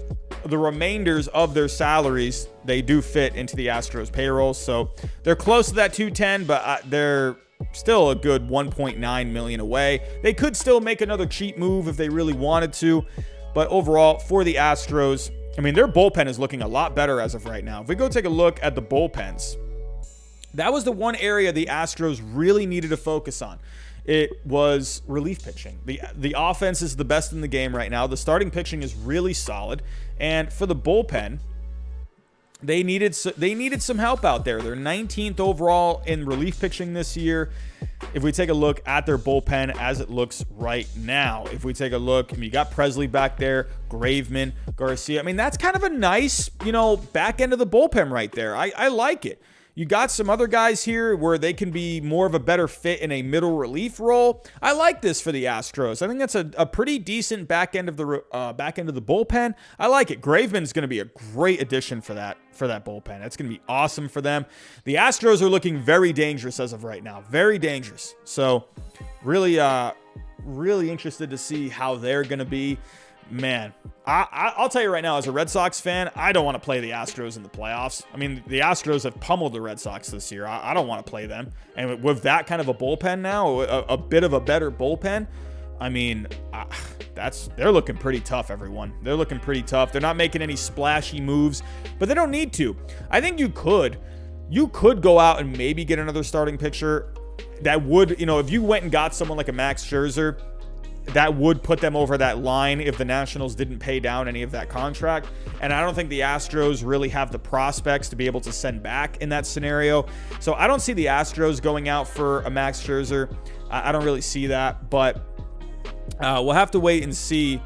remainders of their salaries, they do fit into the Astros payroll. So they're close to that 210, but they're still a good 1.9 million away. They could still make another cheap move if they really wanted to, but overall for the Astros, I mean, their bullpen is looking a lot better as of right now. If we go take a look at the bullpens, that was the one area the Astros really needed to focus on. It was relief pitching. The offense is the best in the game right now. The starting pitching is really solid, and for the bullpen, they needed some help out there. They're 19th overall in relief pitching this year. If we take a look at their bullpen as it looks right now, if we take a look, I mean, you got Presley back there, Graveman, Garcia. I mean, that's kind of a nice, back end of the bullpen right there. I like it. You got some other guys here where they can be more of a better fit in a middle relief role. I like this for the Astros. I think that's a pretty decent back end of the bullpen. I like it. Graveman's going to be a great addition for that bullpen. That's going to be awesome for them. The Astros are looking very dangerous as of right now. Very dangerous. So really interested to see how they're going to be. Man, I'll tell you right now, as a Red Sox fan, I don't want to play the Astros in the playoffs. I mean, the Astros have pummeled the Red Sox this year. I don't want to play them. And with that kind of a bullpen now, a bit of a better bullpen, I mean, they're looking pretty tough, everyone. They're looking pretty tough. They're not making any splashy moves, but they don't need to. I think you could go out and maybe get another starting pitcher that would, if you went and got someone like a Max Scherzer, that would put them over that line if the Nationals didn't pay down any of that contract. And I don't think the Astros really have the prospects to be able to send back in that scenario. So I don't see the Astros going out for a Max Scherzer. I don't really see that, but we'll have to wait and see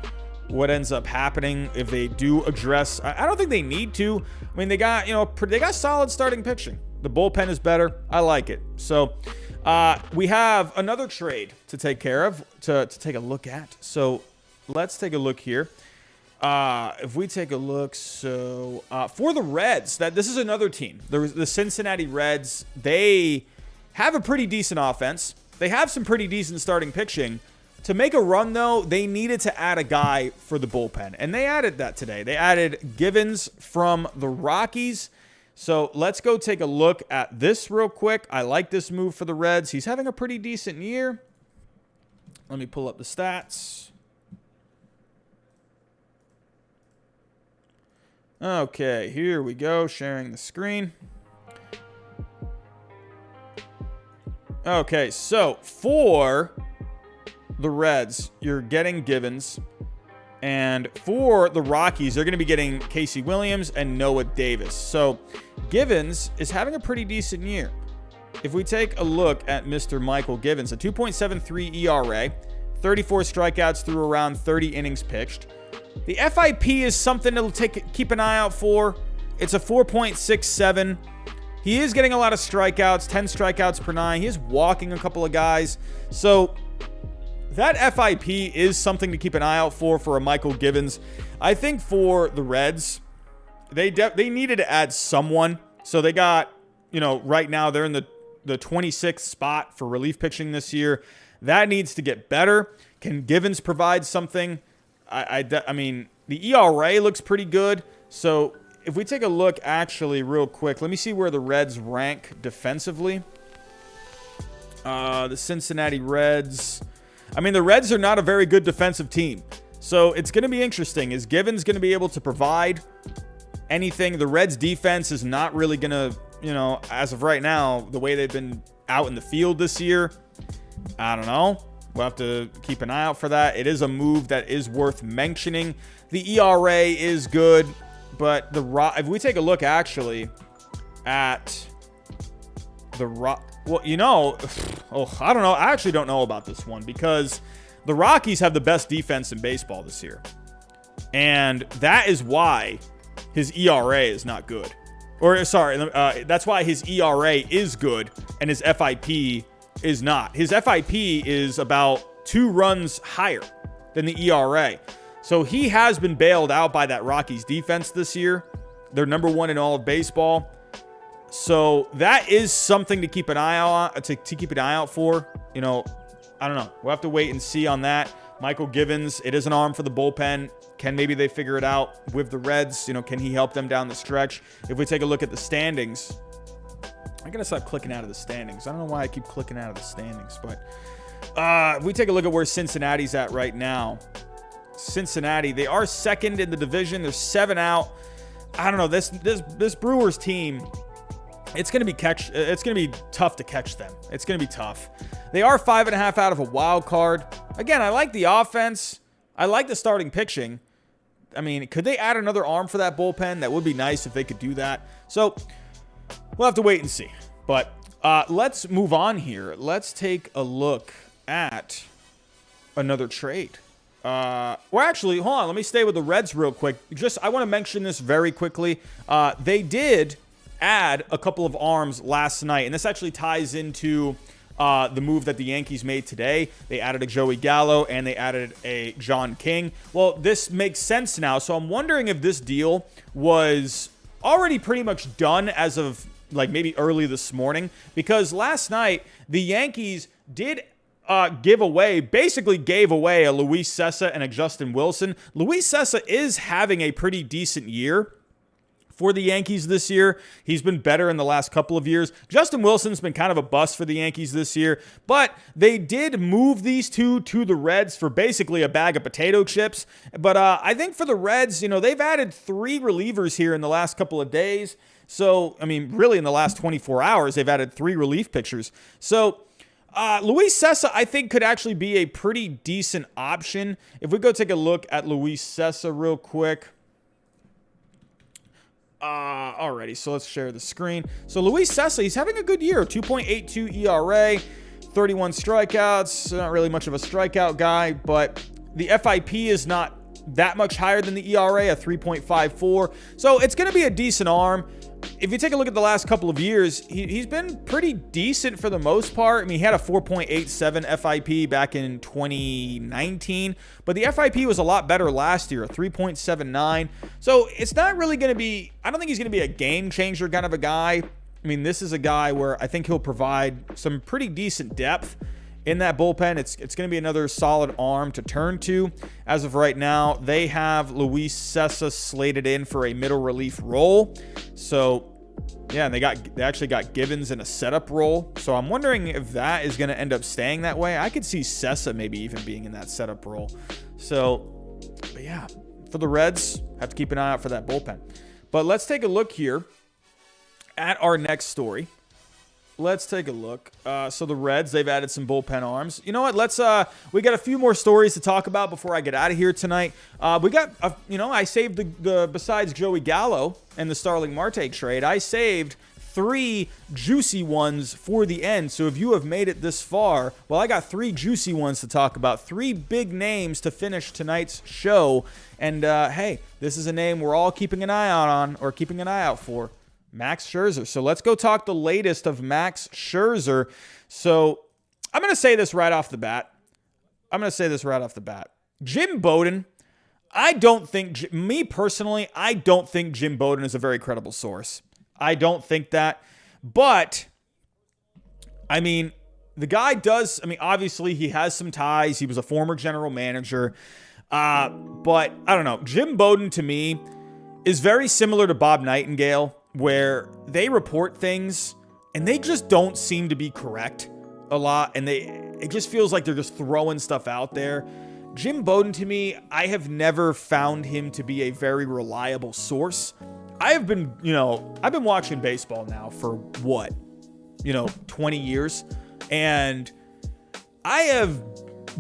what ends up happening if they do address. I don't think they need to. I mean, they got solid starting pitching. The bullpen is better. I like it. So we have another trade to take care of, to take a look at. So let's take a look here. If we take a look, so for the Reds, this is another team. The Cincinnati Reds, they have a pretty decent offense. They have some pretty decent starting pitching. To make a run, though, they needed to add a guy for the bullpen, and they added that today. They added Givens from the Rockies. So let's go take a look at this real quick. I like this move for the Reds. He's having a pretty decent year. Let me pull up the stats. Okay, here we go. Sharing the screen. Okay, so for the Reds, you're getting Givens. And for the Rockies, they're going to be getting Casey Williams and Noah Davis. So Givens is having a pretty decent year. If we take a look at Mr. Michael Givens, a 2.73 ERA, 34 strikeouts through around 30 innings pitched. The FIP is something to keep an eye out for. It's a 4.67. He is getting a lot of strikeouts, 10 strikeouts per 9. He is walking a couple of guys. So that FIP is something to keep an eye out for a Michael Givens. I think for the Reds, they needed to add someone. So they got, right now they're in the 26th spot for relief pitching this year. That needs to get better. Can Givens provide something? I mean, the ERA looks pretty good. So if we take a look actually real quick, let me see where the Reds rank defensively. The Cincinnati Reds. I mean, the Reds are not a very good defensive team. So it's going to be interesting. Is Givens going to be able to provide anything? The Reds defense is not really going to, as of right now, the way they've been out in the field this year, I don't know. We'll have to keep an eye out for that. It is a move that is worth mentioning. The ERA is good, but if we take a look actually at the well, I don't know. I actually don't know about this one because the Rockies have the best defense in baseball this year. And that is why his ERA is not good. Or, sorry, that's why his ERA is good and his FIP is not. His FIP is about 2 runs higher than the ERA. So he has been bailed out by that Rockies defense this year. They're number 1 in all of baseball. So that is something to keep an eye on, to keep an eye out for. You know, I don't know. We'll have to wait and see on that. Michael Givens, it is an arm for the bullpen. Can maybe they figure it out with the Reds? You know, can he help them down the stretch? If we take a look at the standings, I gotta stop clicking out of the standings. I don't know why I keep clicking out of the standings, but if we take a look at where Cincinnati's at right now, Cincinnati, they are second in the division. They're 7 out. I don't know, this Brewers team, it's gonna be tough to catch them. It's gonna be tough. They are 5.5 out of a wild card. Again, I like the offense. I like the starting pitching. I mean, could they add another arm for that bullpen? That would be nice if they could do that. So we'll have to wait and see. But let's move on here. Let's take a look at another trade. Well, actually, hold on. Let me stay with the Reds real quick. I want to mention this very quickly. They did add a couple of arms last night, and this actually ties into the move that the Yankees made today. They added a Joey Gallo and they added a John King. Well, this makes sense now. So I'm wondering if this deal was already pretty much done as of like maybe early this morning, because last night the Yankees did basically gave away a Luis Cessa and a Justin Wilson. Luis Cessa is having a pretty decent year for the Yankees this year. He's been better in the last couple of years. Justin Wilson's been kind of a bust for the Yankees this year, but they did move these two to the Reds for basically a bag of potato chips. But I think for the Reds, you know, they've added 3 relievers here in the last couple of days. So, I mean, really in the last 24 hours, they've added 3 relief pitchers. So, Luis Cessa, I think, could actually be a pretty decent option. If we go take a look at Luis Cessa real quick. Alrighty, so let's share the screen. So Luis Cessa, he's having a good year. 2.82 ERA, 31 strikeouts. Not really much of a strikeout guy, but the FIP is not that much higher than the ERA, a 3.54. So it's going to be a decent arm. If you take a look at the last couple of years, he's been pretty decent for the most part. I mean, he had a 4.87 FIP back in 2019, but the FIP was a lot better last year, a 3.79. So it's not really going to be, I don't think he's going to be a game changer kind of a guy. I mean, this is a guy where I think he'll provide some pretty decent depth in that bullpen. It's going to be another solid arm to turn to. As of right now, they have Luis Cessa slated in for a middle relief role. So, yeah, and they actually got Givens in a setup role. So I'm wondering if that is going to end up staying that way. I could see Cessa maybe even being in that setup role. So, but yeah, for the Reds, have to keep an eye out for that bullpen. But let's take a look here at our next story. Let's take a look. So the Reds, they've added some bullpen arms. You know what? We got a few more stories to talk about before I get out of here tonight. We got, I saved besides Joey Gallo and the Starling Marte trade, I saved 3 juicy ones for the end. So if you have made it this far, well, I got 3 juicy ones to talk about. 3 big names to finish tonight's show. And hey, this is a name we're all keeping an eye out for. Max Scherzer. So let's go talk the latest of Max Scherzer. So I'm going to say this right off the bat. Jim Bowden, I don't think Jim Bowden is a very credible source. I don't think that. But, I mean, the guy does, obviously he has some ties. He was a former general manager. But, I don't know. Jim Bowden, to me, is very similar to Bob Nightingale, where they report things and they just don't seem to be correct a lot, and it just feels like they're just throwing stuff out there. Jim Bowden, to me, I have never found him to be a very reliable source. I've been watching baseball now for 20 years, and I have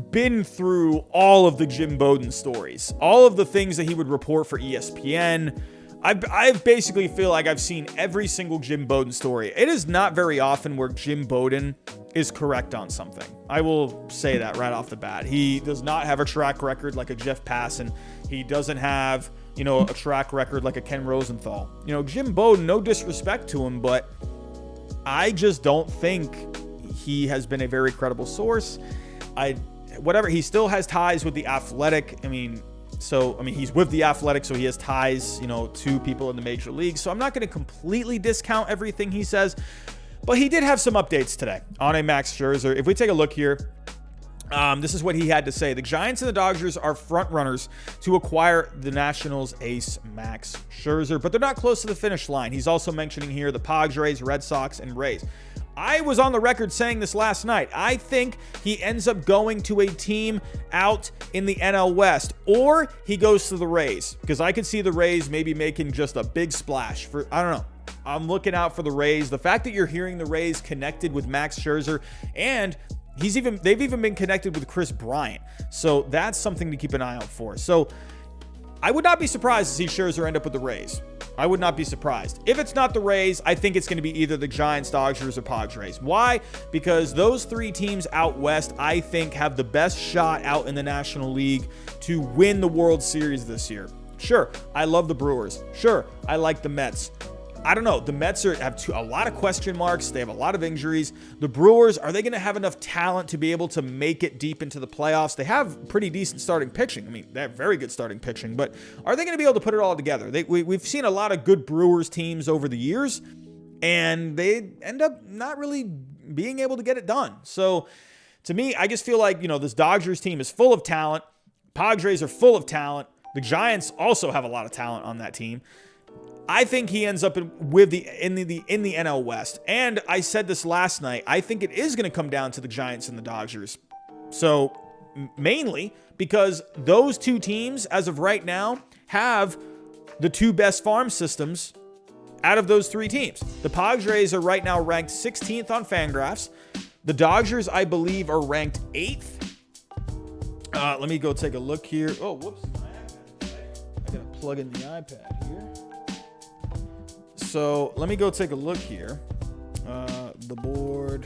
been through all of the Jim Bowden stories, all of the things that he would report for ESPN. I basically feel like I've seen every single Jim Bowden story. It is not very often where Jim Bowden is correct on something. I will say that right off the bat. He does not have a track record like a Jeff Passan. He doesn't have, a track record like a Ken Rosenthal. Jim Bowden, no disrespect to him, but I just don't think he has been a very credible source. He still has ties with the Athletic. He's with the Athletic, so he has ties, to people in the major leagues. So I'm not going to completely discount everything he says, but he did have some updates today on a Max Scherzer. If we take a look here, this is what he had to say. The Giants and the Dodgers are front runners to acquire the Nationals ace Max Scherzer, but they're not close to the finish line. He's also mentioning here the Padres, Red Sox, and Rays. I was on the record saying this last night. I think he ends up going to a team out in the NL West, or he goes to the Rays, because I could see the Rays maybe making just a big splash for, I don't know. I'm looking out for the Rays. The fact that you're hearing the Rays connected with Max Scherzer, and they've even been connected with Chris Bryant. So that's something to keep an eye out for. So I would not be surprised to see Scherzer end up with the Rays. I would not be surprised. If it's not the Rays, I think it's going to be either the Giants, Dodgers, or Padres. Why? Because those three teams out west, I think, have the best shot out in the National League to win the World Series this year. Sure, I love the Brewers. Sure, I like the Mets. I don't know. The Mets have a lot of question marks. They have a lot of injuries. The Brewers, are they going to have enough talent to be able to make it deep into the playoffs? They have pretty decent starting pitching. They have very good starting pitching, but are they going to be able to put it all together? We've seen a lot of good Brewers teams over the years, and they end up not really being able to get it done. So to me, I just feel like, this Dodgers team is full of talent. Padres are full of talent. The Giants also have a lot of talent on that team. I think he ends up in the NL West. And I said this last night. I think it is going to come down to the Giants and the Dodgers. So mainly because those two teams, as of right now, have the two best farm systems out of those three teams. The Padres are right now ranked 16th on Fangraphs. The Dodgers, I believe, are ranked 8th. Let me go take a look here. Oh, whoops. I got to plug in the iPad here. So let me go take a look here. The board.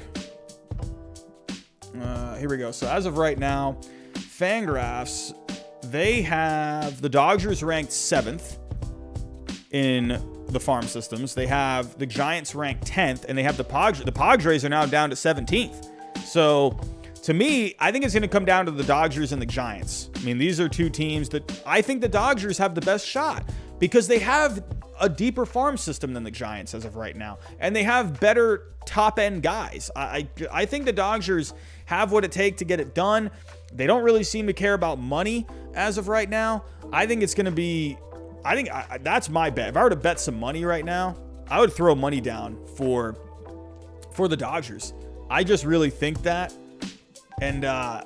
Here we go. So as of right now, Fangraphs, they have the Dodgers ranked 7th in the farm systems. They have the Giants ranked 10th, and they have the Padres. The Padres are now down to 17th. So to me, I think it's going to come down to the Dodgers and the Giants. These are two teams that I think the Dodgers have the best shot because they have a deeper farm system than the Giants as of right now, and they have better top-end guys. I think the Dodgers have what it takes to get it done. They don't really seem to care about money as of right now. I think it's going to be, that's my bet. If I were to bet some money right now, I would throw money down for the Dodgers. I just really think that, and I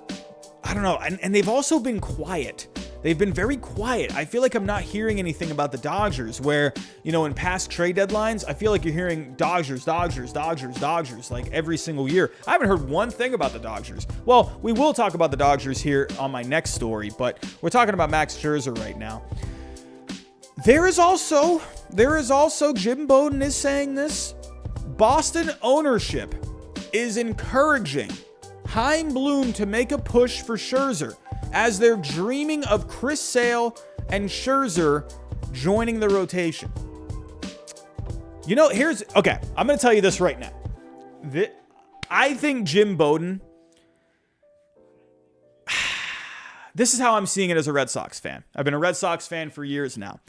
don't know, and they've also been quiet. They've been very quiet. I feel like I'm not hearing anything about the Dodgers where, in past trade deadlines, I feel like you're hearing Dodgers like every single year. I haven't heard one thing about the Dodgers. Well, we will talk about the Dodgers here on my next story, but we're talking about Max Scherzer right now. There is also, Jim Bowden is saying this, Boston ownership is encouraging Chaim Bloom to make a push for Scherzer, as they're dreaming of Chris Sale and Scherzer joining the rotation. I'm going to tell you this right now. I think Jim Bowden, this is how I'm seeing it as a Red Sox fan. I've been a Red Sox fan for years now.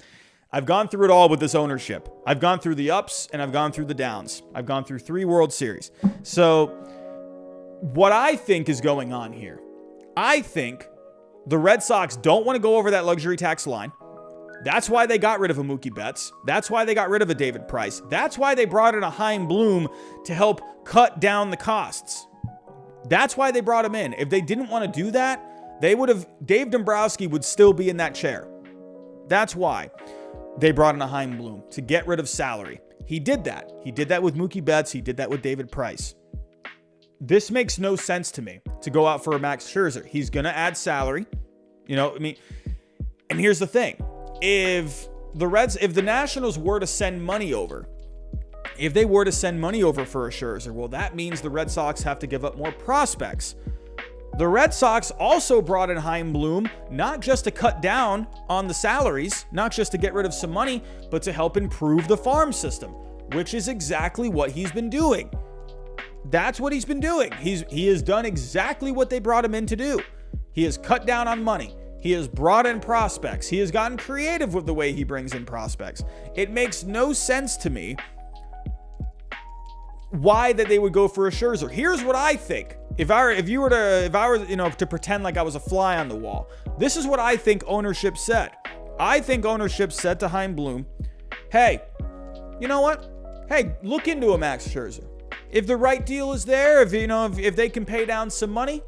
I've gone through it all with this ownership. I've gone through the ups and I've gone through the downs. I've gone through 3 World Series. So what I think is going on here, I think the Red Sox don't want to go over that luxury tax line. That's why they got rid of a Mookie Betts. That's why they got rid of a David Price. That's why they brought in a Chaim Bloom to help cut down the costs. That's why they brought him in. If they didn't want to do that, Dave Dombrowski would still be in that chair. That's why they brought in a Chaim Bloom, to get rid of salary. He did that. He did that with Mookie Betts. He did that with David Price. This makes no sense to me to go out for a Max Scherzer. He's going to add salary. And here's the thing. If the Nationals were to send money over if they were to send money over for a Scherzer, well, that means the Red Sox have to give up more prospects. The Red Sox also brought in Chaim Bloom, not just to cut down on the salaries, not just to get rid of some money, but to help improve the farm system, which is exactly what he's been doing. That's what he's been doing. He has done exactly what they brought him in to do. He has cut down on money. He has brought in prospects. He has gotten creative with the way he brings in prospects. It makes no sense to me why that they would go for a Scherzer. Here's what I think. If I were to pretend like I was a fly on the wall, this is what I think ownership said. I think ownership said to Chaim Bloom, hey, you know what? Hey, look into a Max Scherzer. If the right deal is there, if they can pay down some money,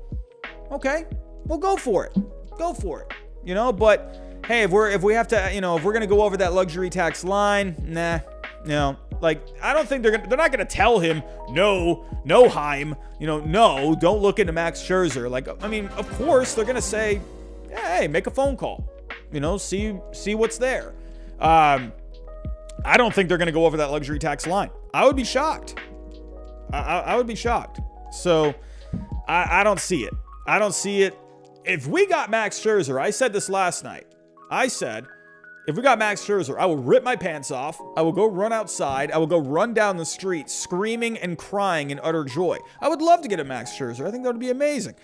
okay, well, go for it. Go for it. But hey, if we're going to go over that luxury tax line, I don't think they're not going to tell him, no, Chaim, no, don't look into Max Scherzer. Of course they're going to say, hey, make a phone call, see what's there. I don't think they're going to go over that luxury tax line. I would be shocked. I would be shocked. So I don't see it. I don't see it. If we got Max Scherzer, I said this last night. I said, if we got Max Scherzer, I will rip my pants off. I will go run outside. I will go run down the street screaming and crying in utter joy. I would love to get a Max Scherzer. I think that would be amazing.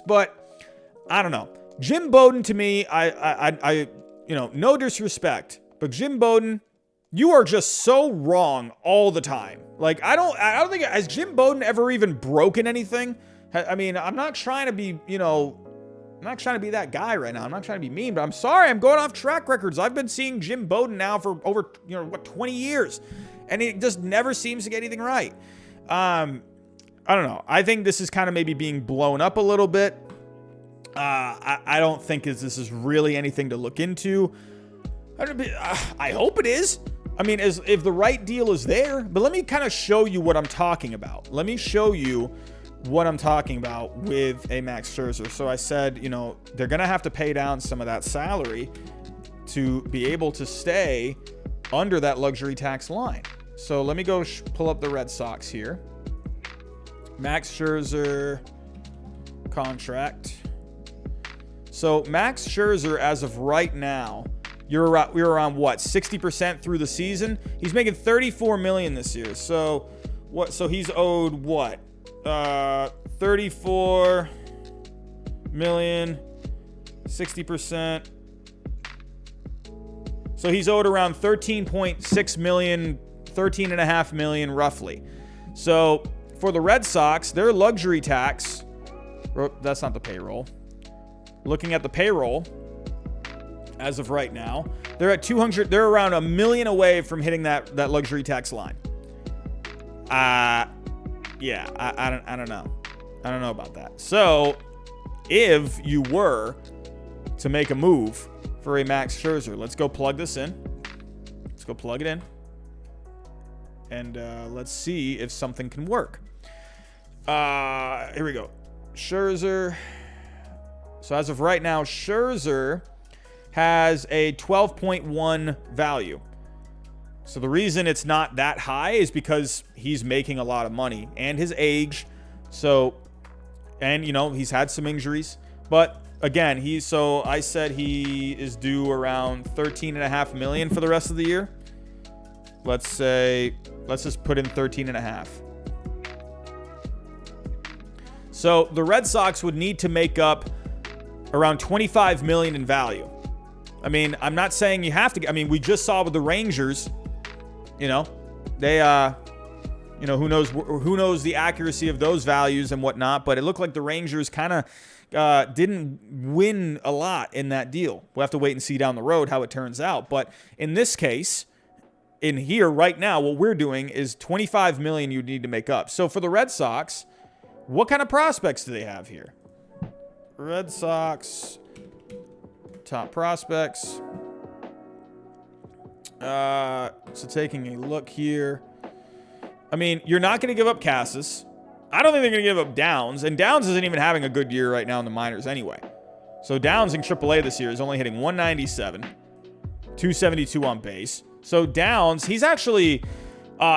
But I don't know. Jim Bowden, to me, I no disrespect, but Jim Bowden, you are just so wrong all the time. I don't think, has Jim Bowden ever even broken anything? I'm not trying to be, I'm not trying to be that guy right now. I'm not trying to be mean, but I'm sorry. I'm going off track records. I've been seeing Jim Bowden now for over, 20 years, and it just never seems to get anything right. I don't know. I think this is kind of maybe being blown up a little bit. I don't think this is really anything to look into. I hope it is. If the right deal is there, but let me kind of show you what I'm talking about. Let me show you what I'm talking about with a Max Scherzer. So I said, they're going to have to pay down some of that salary to be able to stay under that luxury tax line. So let me go pull up the Red Sox here. Max Scherzer contract. So Max Scherzer, as of right now, we're around what, 60% through the season? He's making $34 million this year. So he's owed what? 34 million, 60%. So he's owed around 13.6 million, 13.5 million roughly. So for the Red Sox, their luxury tax, that's not the payroll. Looking at the payroll as of right now, they're at 200. They're around $1 million away from hitting that luxury tax line. Yeah, I don't know. I don't know about that. So, if you were to make a move for a Max Scherzer, let's go plug this in. Let's go plug it in. And let's see if something can work. Here we go. Scherzer. So, as of right now, Scherzer has a 12.1 value. So the reason it's not that high is because he's making a lot of money and his age. So, and he's had some injuries, but again, I said he is due around 13.5 million for the rest of the year. Let's just put in 13.5. So the Red Sox would need to make up around 25 million in value. I'm not saying you have to. We just saw with the Rangers. They, who knows the accuracy of those values and whatnot, but it looked like the Rangers kind of didn't win a lot in that deal. We'll have to wait and see down the road how it turns out. But in this case, in here right now, what we're doing is 25 million you need to make up. So for the Red Sox, what kind of prospects do they have here? Red Sox, top prospects. So taking a look here. You're not going to give up Cassis. I don't think they're going to give up Downs. And Downs isn't even having a good year right now in the minors anyway. So Downs in AAA this year is only hitting 197, 272 on base. So Downs, he's actually,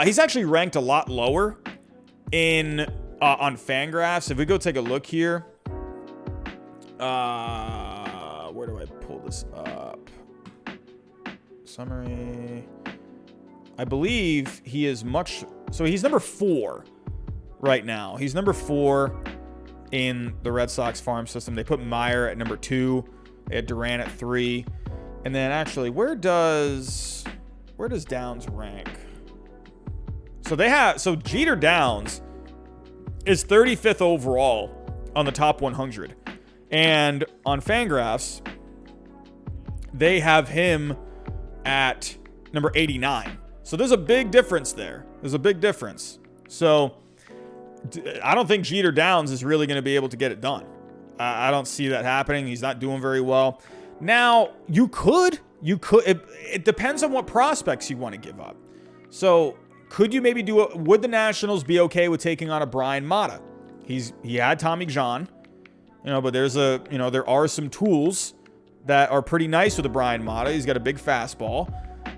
He's actually ranked a lot lower in on Fangraphs. If we go take a look here, where do I pull this up? Summary. I believe he is so he's number 4 right now. He's number 4 in the Red Sox farm system. They put Meyer at number 2. They had Duran at 3. And then actually, where does Downs rank? So Jeter Downs is 35th overall on the top 100. And on Fangraphs, they have him at number 89. So there's a big difference there. There's a big difference. So I don't think Jeter Downs is really going to be able to get it done. I don't see that happening. He's not doing very well. Now, you could, it depends on what prospects you want to give up. So could you maybe would the Nationals be okay with taking on a Brian Mata? He had Tommy John, but there are some tools that are pretty nice with a Brian Mata. He's got a big fastball.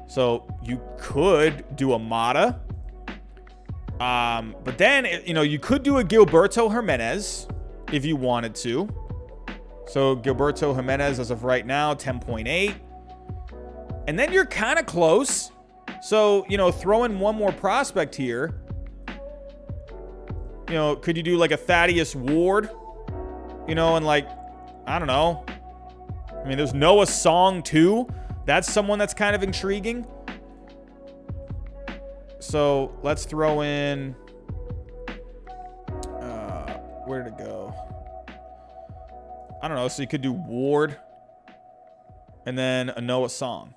So you could do a Mata. But then, you could do a Gilberto Jimenez if you wanted to. So Gilberto Jimenez, as of right now, 10.8. And then you're kind of close. So, throw in one more prospect here. Could you do like a Thaddeus Ward? And like, I don't know. I mean, there's Noah Song too. That's someone that's kind of intriguing. So let's throw in. Where did it go? I don't know. So you could do Ward and then a Noah Song.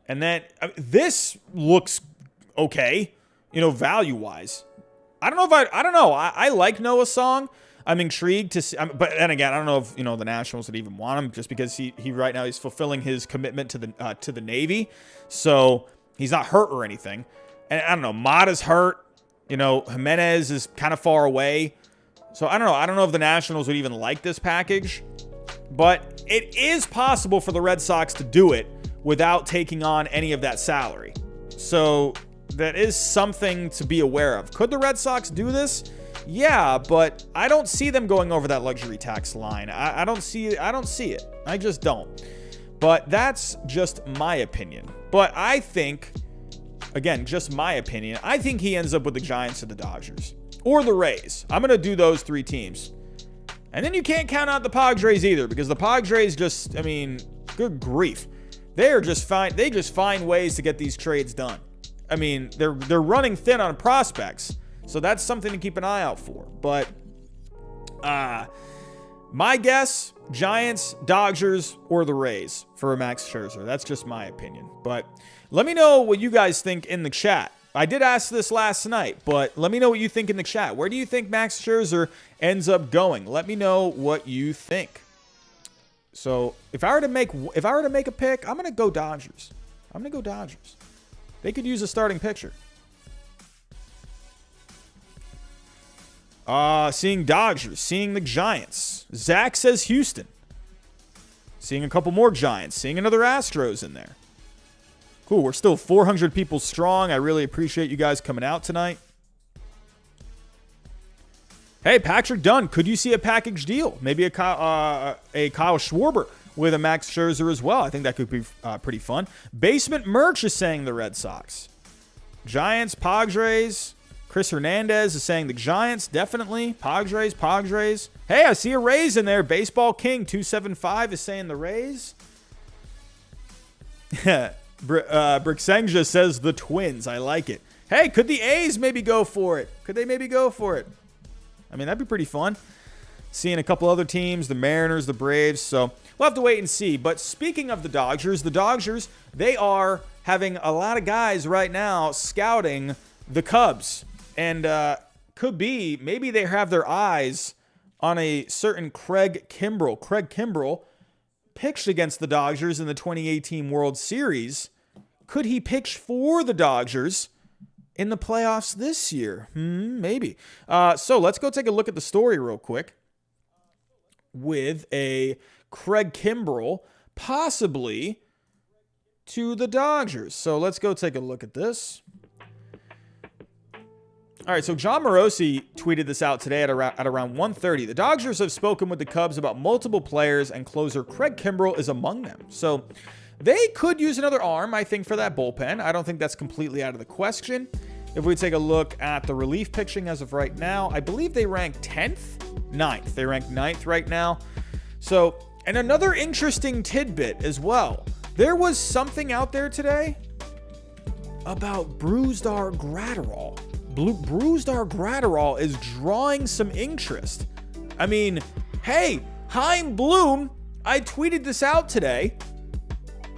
And then this looks okay, value wise. I don't know. I like Noah Song. I'm intrigued to see, but then again, I don't know if the Nationals would even want him, just because he right now he's fulfilling his commitment to the Navy, so he's not hurt or anything. And I don't know, Mata's hurt, Jimenez is kind of far away, so I don't know. I don't know if the Nationals would even like this package, but it is possible for the Red Sox to do it without taking on any of that salary. So that is something to be aware of. Could the Red Sox do this? Yeah, but I don't see them going over that luxury tax line. I don't see it. I just don't. But that's just my opinion. But I think, again, just my opinion, I think he ends up with the Giants or the Dodgers or the Rays. I'm going to do those 3 teams. And then you can't count out the Padres either, because the Padres good grief. They're just fine. They just find ways to get these trades done. I mean, they're running thin on prospects. So that's something to keep an eye out for. But my guess, Giants, Dodgers, or the Rays for a Max Scherzer. That's just my opinion. But let me know what you guys think in the chat. I did ask this last night, but let me know what you think in the chat. Where do you think Max Scherzer ends up going? Let me know what you think. So if I were to make a pick, I'm going to go Dodgers. They could use a starting pitcher. Seeing Dodgers, seeing the Giants. Zach says Houston. Seeing a couple more Giants, seeing another Astros in there. Cool, we're still 400 people strong. I really appreciate you guys coming out tonight. Hey, Patrick Dunn, could you see a package deal? Maybe a Kyle Schwarber with a Max Scherzer as well. I think that could be pretty fun. Basement Merch is saying the Red Sox. Giants, Padres. Chris Hernandez is saying the Giants, definitely. Padres. Hey, I see a Rays in there. Baseball King 275 is saying the Rays. Brixenja says the Twins. I like it. Hey, could the A's maybe go for it? I mean, that'd be pretty fun. Seeing a couple other teams, the Mariners, the Braves. So we'll have to wait and see. But speaking of the Dodgers, they are having a lot of guys right now scouting the Cubs. And could be, maybe they have their eyes on a certain Craig Kimbrel. Craig Kimbrel pitched against the Dodgers in the 2018 World Series. Could he pitch for the Dodgers in the playoffs this year? Maybe. So let's go take a look at the story real quick with a Craig Kimbrel possibly to the Dodgers. So let's go take a look at this. All right, so John Morosi tweeted this out today at around 1:30. The Dodgers have spoken with the Cubs about multiple players, and closer Craig Kimbrel is among them. So they could use another arm, I think, for that bullpen. I don't think that's completely out of the question. If we take a look at the relief pitching as of right now, I believe they rank 10th? 9th. They rank 9th right now. So, and another interesting tidbit as well. There was something out there today about Brewstar Gratterall. Brewstar Gratterall is drawing some interest. I mean, hey, Chaim Bloom, I tweeted this out today.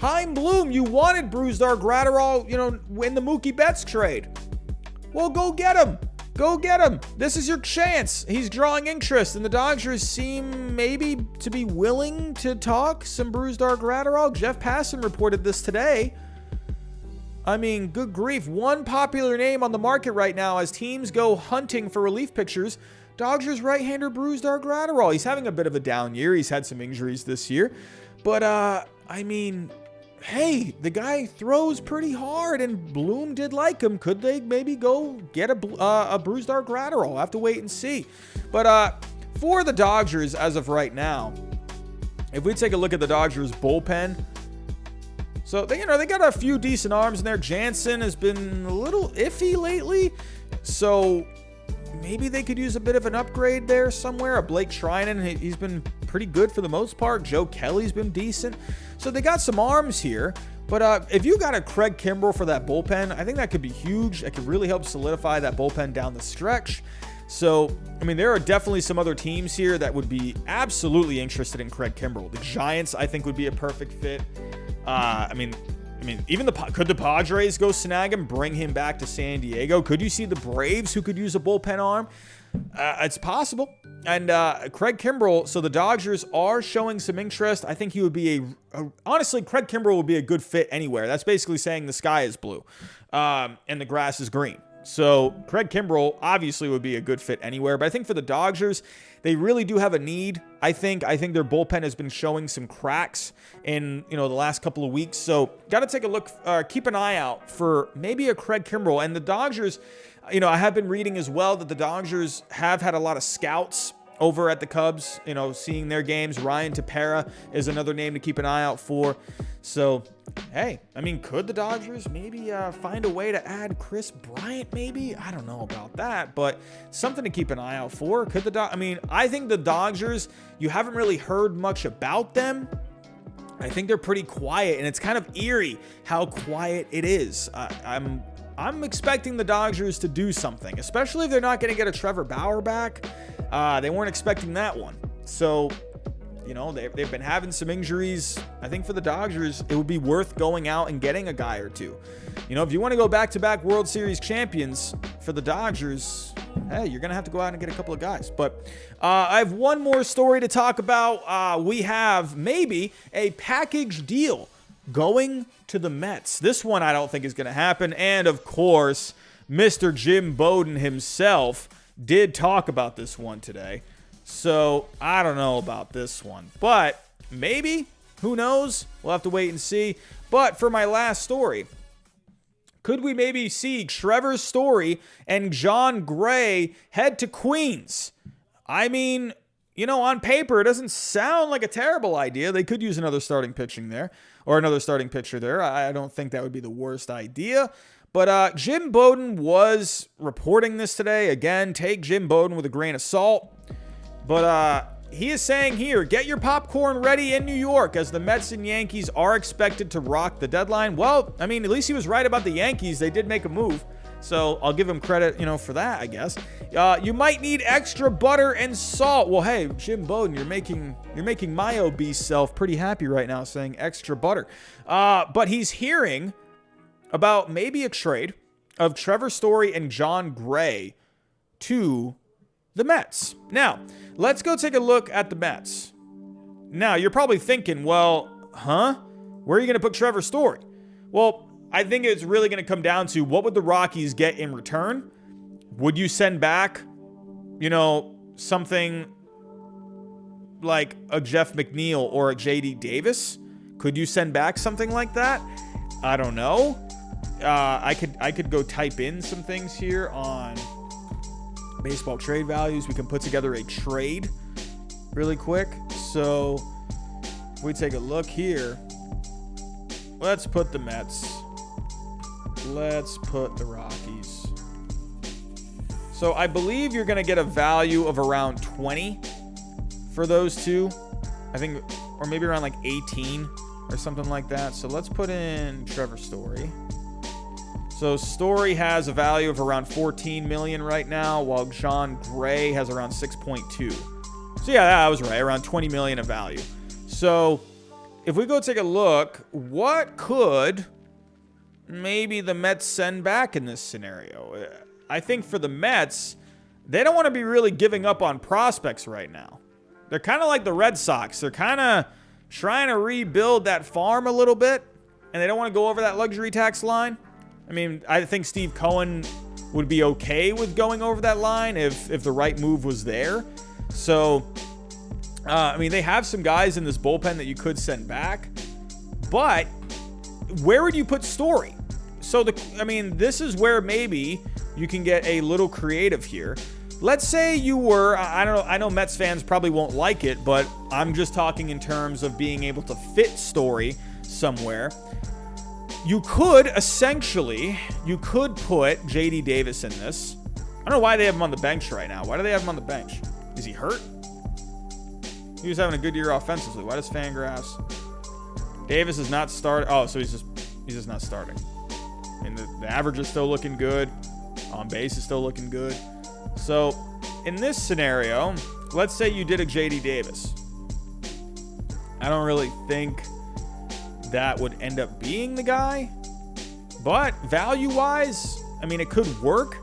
Chaim Bloom, you wanted Brewstar Gratterall, in the Mookie Betts trade. Well, go get him. Go get him. This is your chance. He's drawing interest, and the Dodgers seem maybe to be willing to talk some Brewstar Gratterall. Jeff Passan reported this today. I mean, good grief. One popular name on the market right now as teams go hunting for relief pitchers, Dodgers right-hander Brewstar Gratterall. He's having a bit of a down year. He's had some injuries this year. But, I mean, hey, the guy throws pretty hard, and Bloom did like him. Could they maybe go get a Brewstar Gratterall? I'll have to wait and see. But for the Dodgers as of right now, if we take a look at the Dodgers bullpen, so they got a few decent arms in there. Jansen has been a little iffy lately, so maybe they could use a bit of an upgrade there somewhere. A Blake Treinen, he's been pretty good for the most part. Joe Kelly's been decent. So they got some arms here. But if you got a Craig Kimbrel for that bullpen, I think that could be huge. It could really help solidify that bullpen down the stretch. So, I mean, there are definitely some other teams here that would be absolutely interested in Craig Kimbrel. The Giants, I think, would be a perfect fit. I mean, even could the Padres go snag him, bring him back to San Diego? Could you see the Braves who could use a bullpen arm? It's possible. And Craig Kimbrel, so the Dodgers are showing some interest. I think he would be honestly, Craig Kimbrel would be a good fit anywhere. That's basically saying the sky is blue and the grass is green. So Craig Kimbrel obviously would be a good fit anywhere. But I think for the Dodgers, they really do have a need. I think their bullpen has been showing some cracks in the last couple of weeks. So got to take a look, keep an eye out for maybe a Craig Kimbrel. And the Dodgers, I have been reading as well that the Dodgers have had a lot of scouts over at the Cubs, seeing their games. Ryan Tepera is another name to keep an eye out for. So, hey, I mean, could the Dodgers maybe find a way to add Chris Bryant maybe? I don't know about that, but something to keep an eye out for. I think the Dodgers, you haven't really heard much about them. I think they're pretty quiet, and it's kind of eerie how quiet it is. I'm expecting the Dodgers to do something, especially if they're not going to get a Trevor Bauer back. They weren't expecting that one. So, they've been having some injuries. I think for the Dodgers, it would be worth going out and getting a guy or two. If you want to go back-to-back World Series champions for the Dodgers, hey, you're going to have to go out and get a couple of guys. But I have one more story to talk about. We have maybe a package deal going to the Mets. This one I don't think is going to happen. And, of course, Mr. Jim Bowden himself did talk about this one today. So, I don't know about this one. But maybe. Who knows? We'll have to wait and see. But for my last story, could we maybe see Trevor Story and John Gray head to Queens? I mean, on paper, it doesn't sound like a terrible idea. They could use another starting pitching there, or another starting pitcher there. I don't think that would be the worst idea. But Jim Bowden was reporting this today. Again, take Jim Bowden with a grain of salt. But he is saying here, get your popcorn ready in New York as the Mets and Yankees are expected to rock the deadline. Well, I mean, at least he was right about the Yankees. They did make a move. So I'll give him credit, for that, I guess. You might need extra butter and salt. Well, hey, Jim Bowden, you're making my obese self pretty happy right now saying extra butter. But he's hearing about maybe a trade of Trevor Story and John Gray to the Mets. Now, let's go take a look at the Mets. Now, you're probably thinking, well, where are you going to put Trevor Story? Well, I think it's really going to come down to what would the Rockies get in return? Would you send back, something like a Jeff McNeil or a JD Davis? Could you send back something like that? I don't know. I could go type in some things here on baseball trade values. We can put together a trade really quick. So if we take a look here, let's put the Mets. Let's put the Rockies. So I believe you're going to get a value of around 20 for those two. I think, or maybe around like 18 or something like that. So let's put in Trevor Story. So Story has a value of around 14 million right now, while John Gray has around 6.2. So yeah, I was right, around 20 million of value. So if we go take a look, what could maybe the Mets send back in this scenario? I think for the Mets, they don't want to be really giving up on prospects right now. They're kind of like the Red Sox. They're kind of trying to rebuild that farm a little bit, and they don't want to go over that luxury tax line. I mean, I think Steve Cohen would be okay with going over that line if the right move was there. So, I mean, they have some guys in this bullpen that you could send back, but where would you put Story? So, this is where maybe you can get a little creative here. Let's say you were, I know Mets fans probably won't like it, but I'm just talking in terms of being able to fit Story somewhere. You could put J.D. Davis in this. I don't know why they have him on the bench right now. Why do they have him on the bench? Is he hurt? He was having a good year offensively. Why does Fangraphs? Davis is not starting. Oh, so he's just not starting. And the average is still looking good. On base is still looking good. So in this scenario, let's say you did a J.D. Davis. I don't really think that would end up being the guy. But value-wise, I mean, it could work.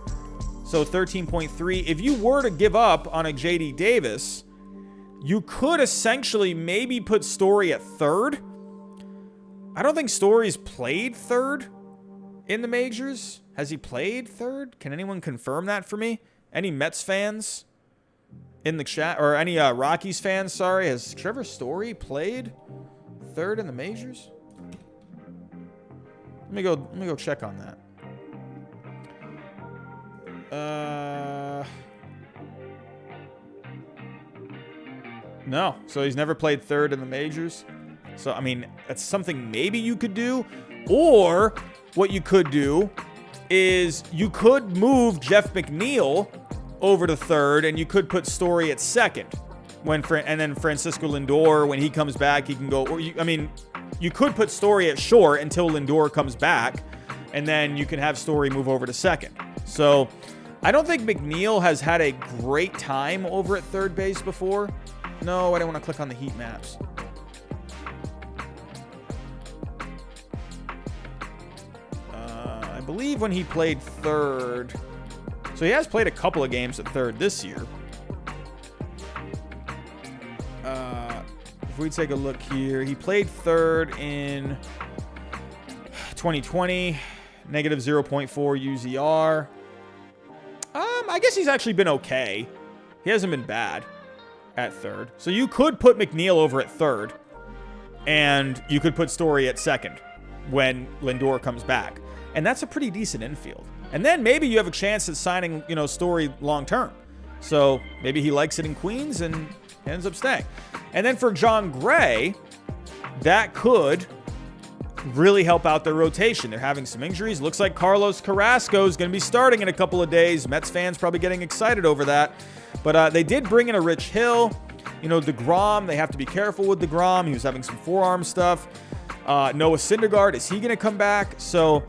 So 13.3. If you were to give up on a J.D. Davis, you could essentially maybe put Story at third. I don't think Story's played third in the majors. Has he played third? Can anyone confirm that for me? Any Mets fans in the chat, or any Rockies fans, sorry. Has Trevor Story played third in the majors? Let me go check on that. No. So he's never played third in the majors. So, I mean, that's something maybe you could do. Or what you could do is you could move Jeff McNeil over to third, and you could put Story at second. And then Francisco Lindor, when he comes back, he can go. Or you could put Story at short until Lindor comes back, and then you can have Story move over to second. So I don't think McNeil has had a great time over at third base before. No, I don't want to click on the heat maps. I believe when he played third, so he has played a couple of games at third this year. If we take a look here, he played third in 2020, negative 0.4 UZR. I guess he's actually been okay. He hasn't been bad at third. So you could put McNeil over at third, and you could put Story at second when Lindor comes back. And that's a pretty decent infield. And then maybe you have a chance at signing, Story long term. So maybe he likes it in Queens and ends up staying. And then for John Gray, that could really help out their rotation. They're having some injuries. Looks like Carlos Carrasco is going to be starting in a couple of days. Mets fans probably getting excited over that. But they did bring in a Rich Hill. DeGrom, they have to be careful with DeGrom. He was having some forearm stuff. Noah Syndergaard, is he going to come back? So,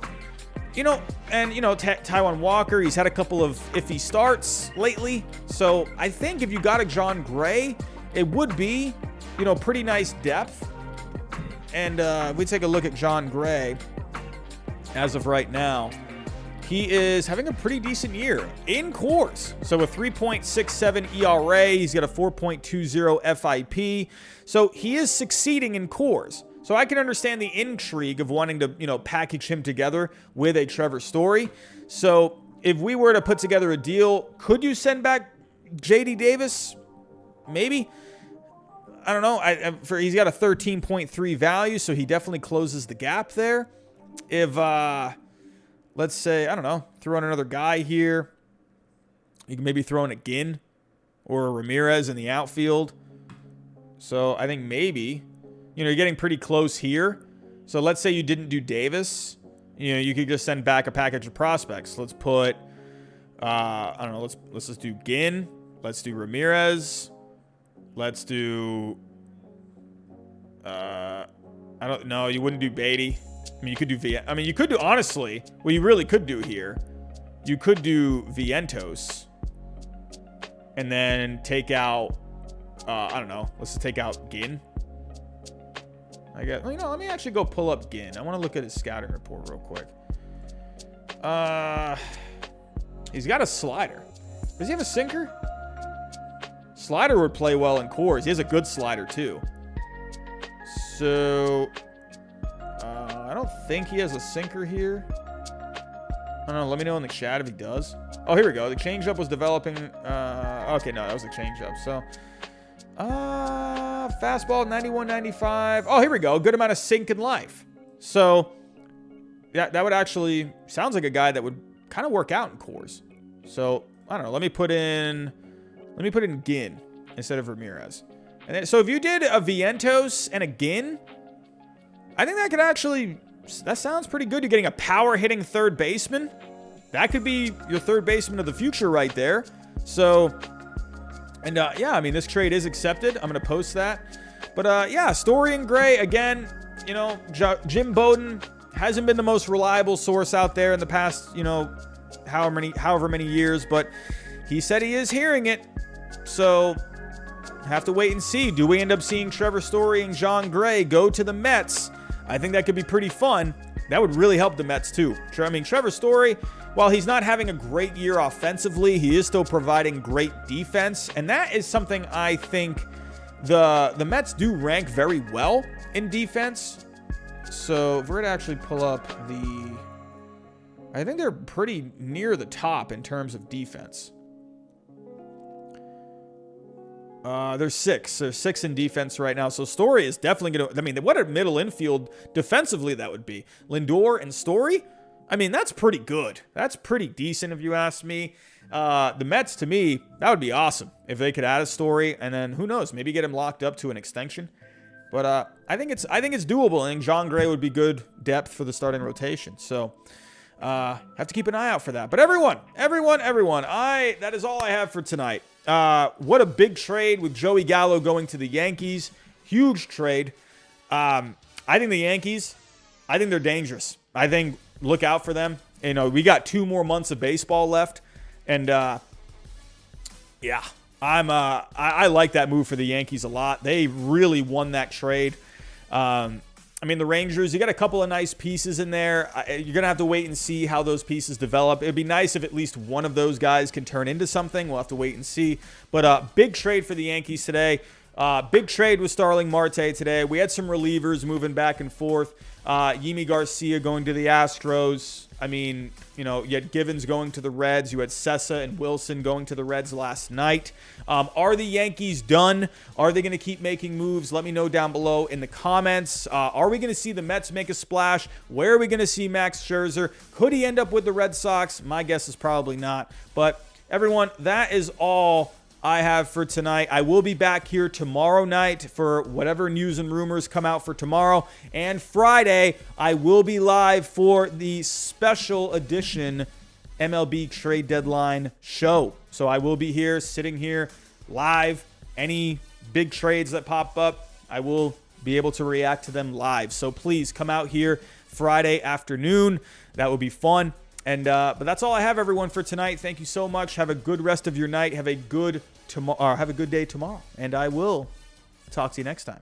Taijuan Walker, he's had a couple of iffy starts lately. So I think if you got a John Gray, it would be, pretty nice depth. And we take a look at John Gray as of right now. He is having a pretty decent year in Coors. So a 3.67 ERA, he's got a 4.20 FIP. So he is succeeding in Coors. So I can understand the intrigue of wanting to, package him together with a Trevor Story. So if we were to put together a deal, could you send back J.D. Davis? Maybe. I don't know. He's got a 13.3 value, so he definitely closes the gap there. If, let's say, I don't know, throw in another guy here. You can maybe throw in a Ginn or a Ramirez in the outfield. So I think maybe, you're getting pretty close here. So let's say you didn't do Davis. You could just send back a package of prospects. Let's put, I don't know, let's just do Ginn. Let's do Ramirez. Let's do, I don't know, you wouldn't do Beatty. I mean, you could do, honestly, what you really could do here, you could do Vientos and then take out, I don't know, let's just take out Ginn. I guess, let me actually go pull up Ginn. I want to look at his scouting report real quick. He's got a slider. Does he have a sinker? Slider would play well in cores. He has a good slider too. So, I don't think he has a sinker here. I don't know. Let me know in the chat if he does. Oh, here we go. The changeup was developing. Okay, no, that was a changeup. So, fastball 91, 95. Oh, here we go. Good amount of sink in life. So, yeah, that would actually sounds like a guy that would kind of work out in cores. So, I don't know. Let me put in Ginn instead of Ramirez. And then, so if you did a Vientos and a Ginn, I think that could actually, that sounds pretty good. You're getting a power hitting third baseman. That could be your third baseman of the future right there. So, and yeah, I mean, this trade is accepted. I'm going to post that. But yeah, Story and Gray, again, Jim Bowden hasn't been the most reliable source out there in the past, however many years, but he said he is hearing it. So, have to wait and see. Do we end up seeing Trevor Story and John Gray go to the Mets? I think that could be pretty fun. That would really help the Mets too. I mean, Trevor Story, while he's not having a great year offensively, he is still providing great defense. And that is something I think the Mets do rank very well in defense. So if we're to actually pull up I think they're pretty near the top in terms of defense. There's six. There's six in defense right now. So Story is definitely going to, I mean, what a middle infield defensively that would be. Lindor and Story? I mean, that's pretty good. That's pretty decent if you ask me. The Mets, to me, that would be awesome if they could add a Story and then who knows, maybe get him locked up to an extension. But I think it's doable. I think John Gray would be good depth for the starting rotation. So have to keep an eye out for that. But everyone, that is all I have for tonight. What a big trade with Joey Gallo going to the Yankees. Huge trade. I think the Yankees, I think they're dangerous. I think look out for them. We got 2 more months of baseball left. And yeah, I like that move for the Yankees a lot. They really won that trade. I mean, the Rangers, you got a couple of nice pieces in there. You're going to have to wait and see how those pieces develop. It'd be nice if at least one of those guys can turn into something. We'll have to wait and see. But big trade for the Yankees today. Big trade with Starling Marte today. We had some relievers moving back and forth. Yimi Garcia going to the Astros. I mean, you had Givens going to the Reds. You had Sessa and Wilson going to the Reds last night. Are the Yankees done? Are they going to keep making moves? Let me know down below in the comments. Are we going to see the Mets make a splash? Where are we going to see Max Scherzer? Could he end up with the Red Sox? My guess is probably not. But everyone, that is all I have for tonight. I will be back here tomorrow night for whatever news and rumors come out for tomorrow. And Friday, I will be live for the special edition MLB Trade Deadline show. So I will be here, sitting here live. Any big trades that pop up, I will be able to react to them live. So please come out here Friday afternoon. That would be fun. And but that's all I have, everyone, for tonight. Thank you so much. Have a good rest of your night. Have a good day tomorrow. And I will talk to you next time.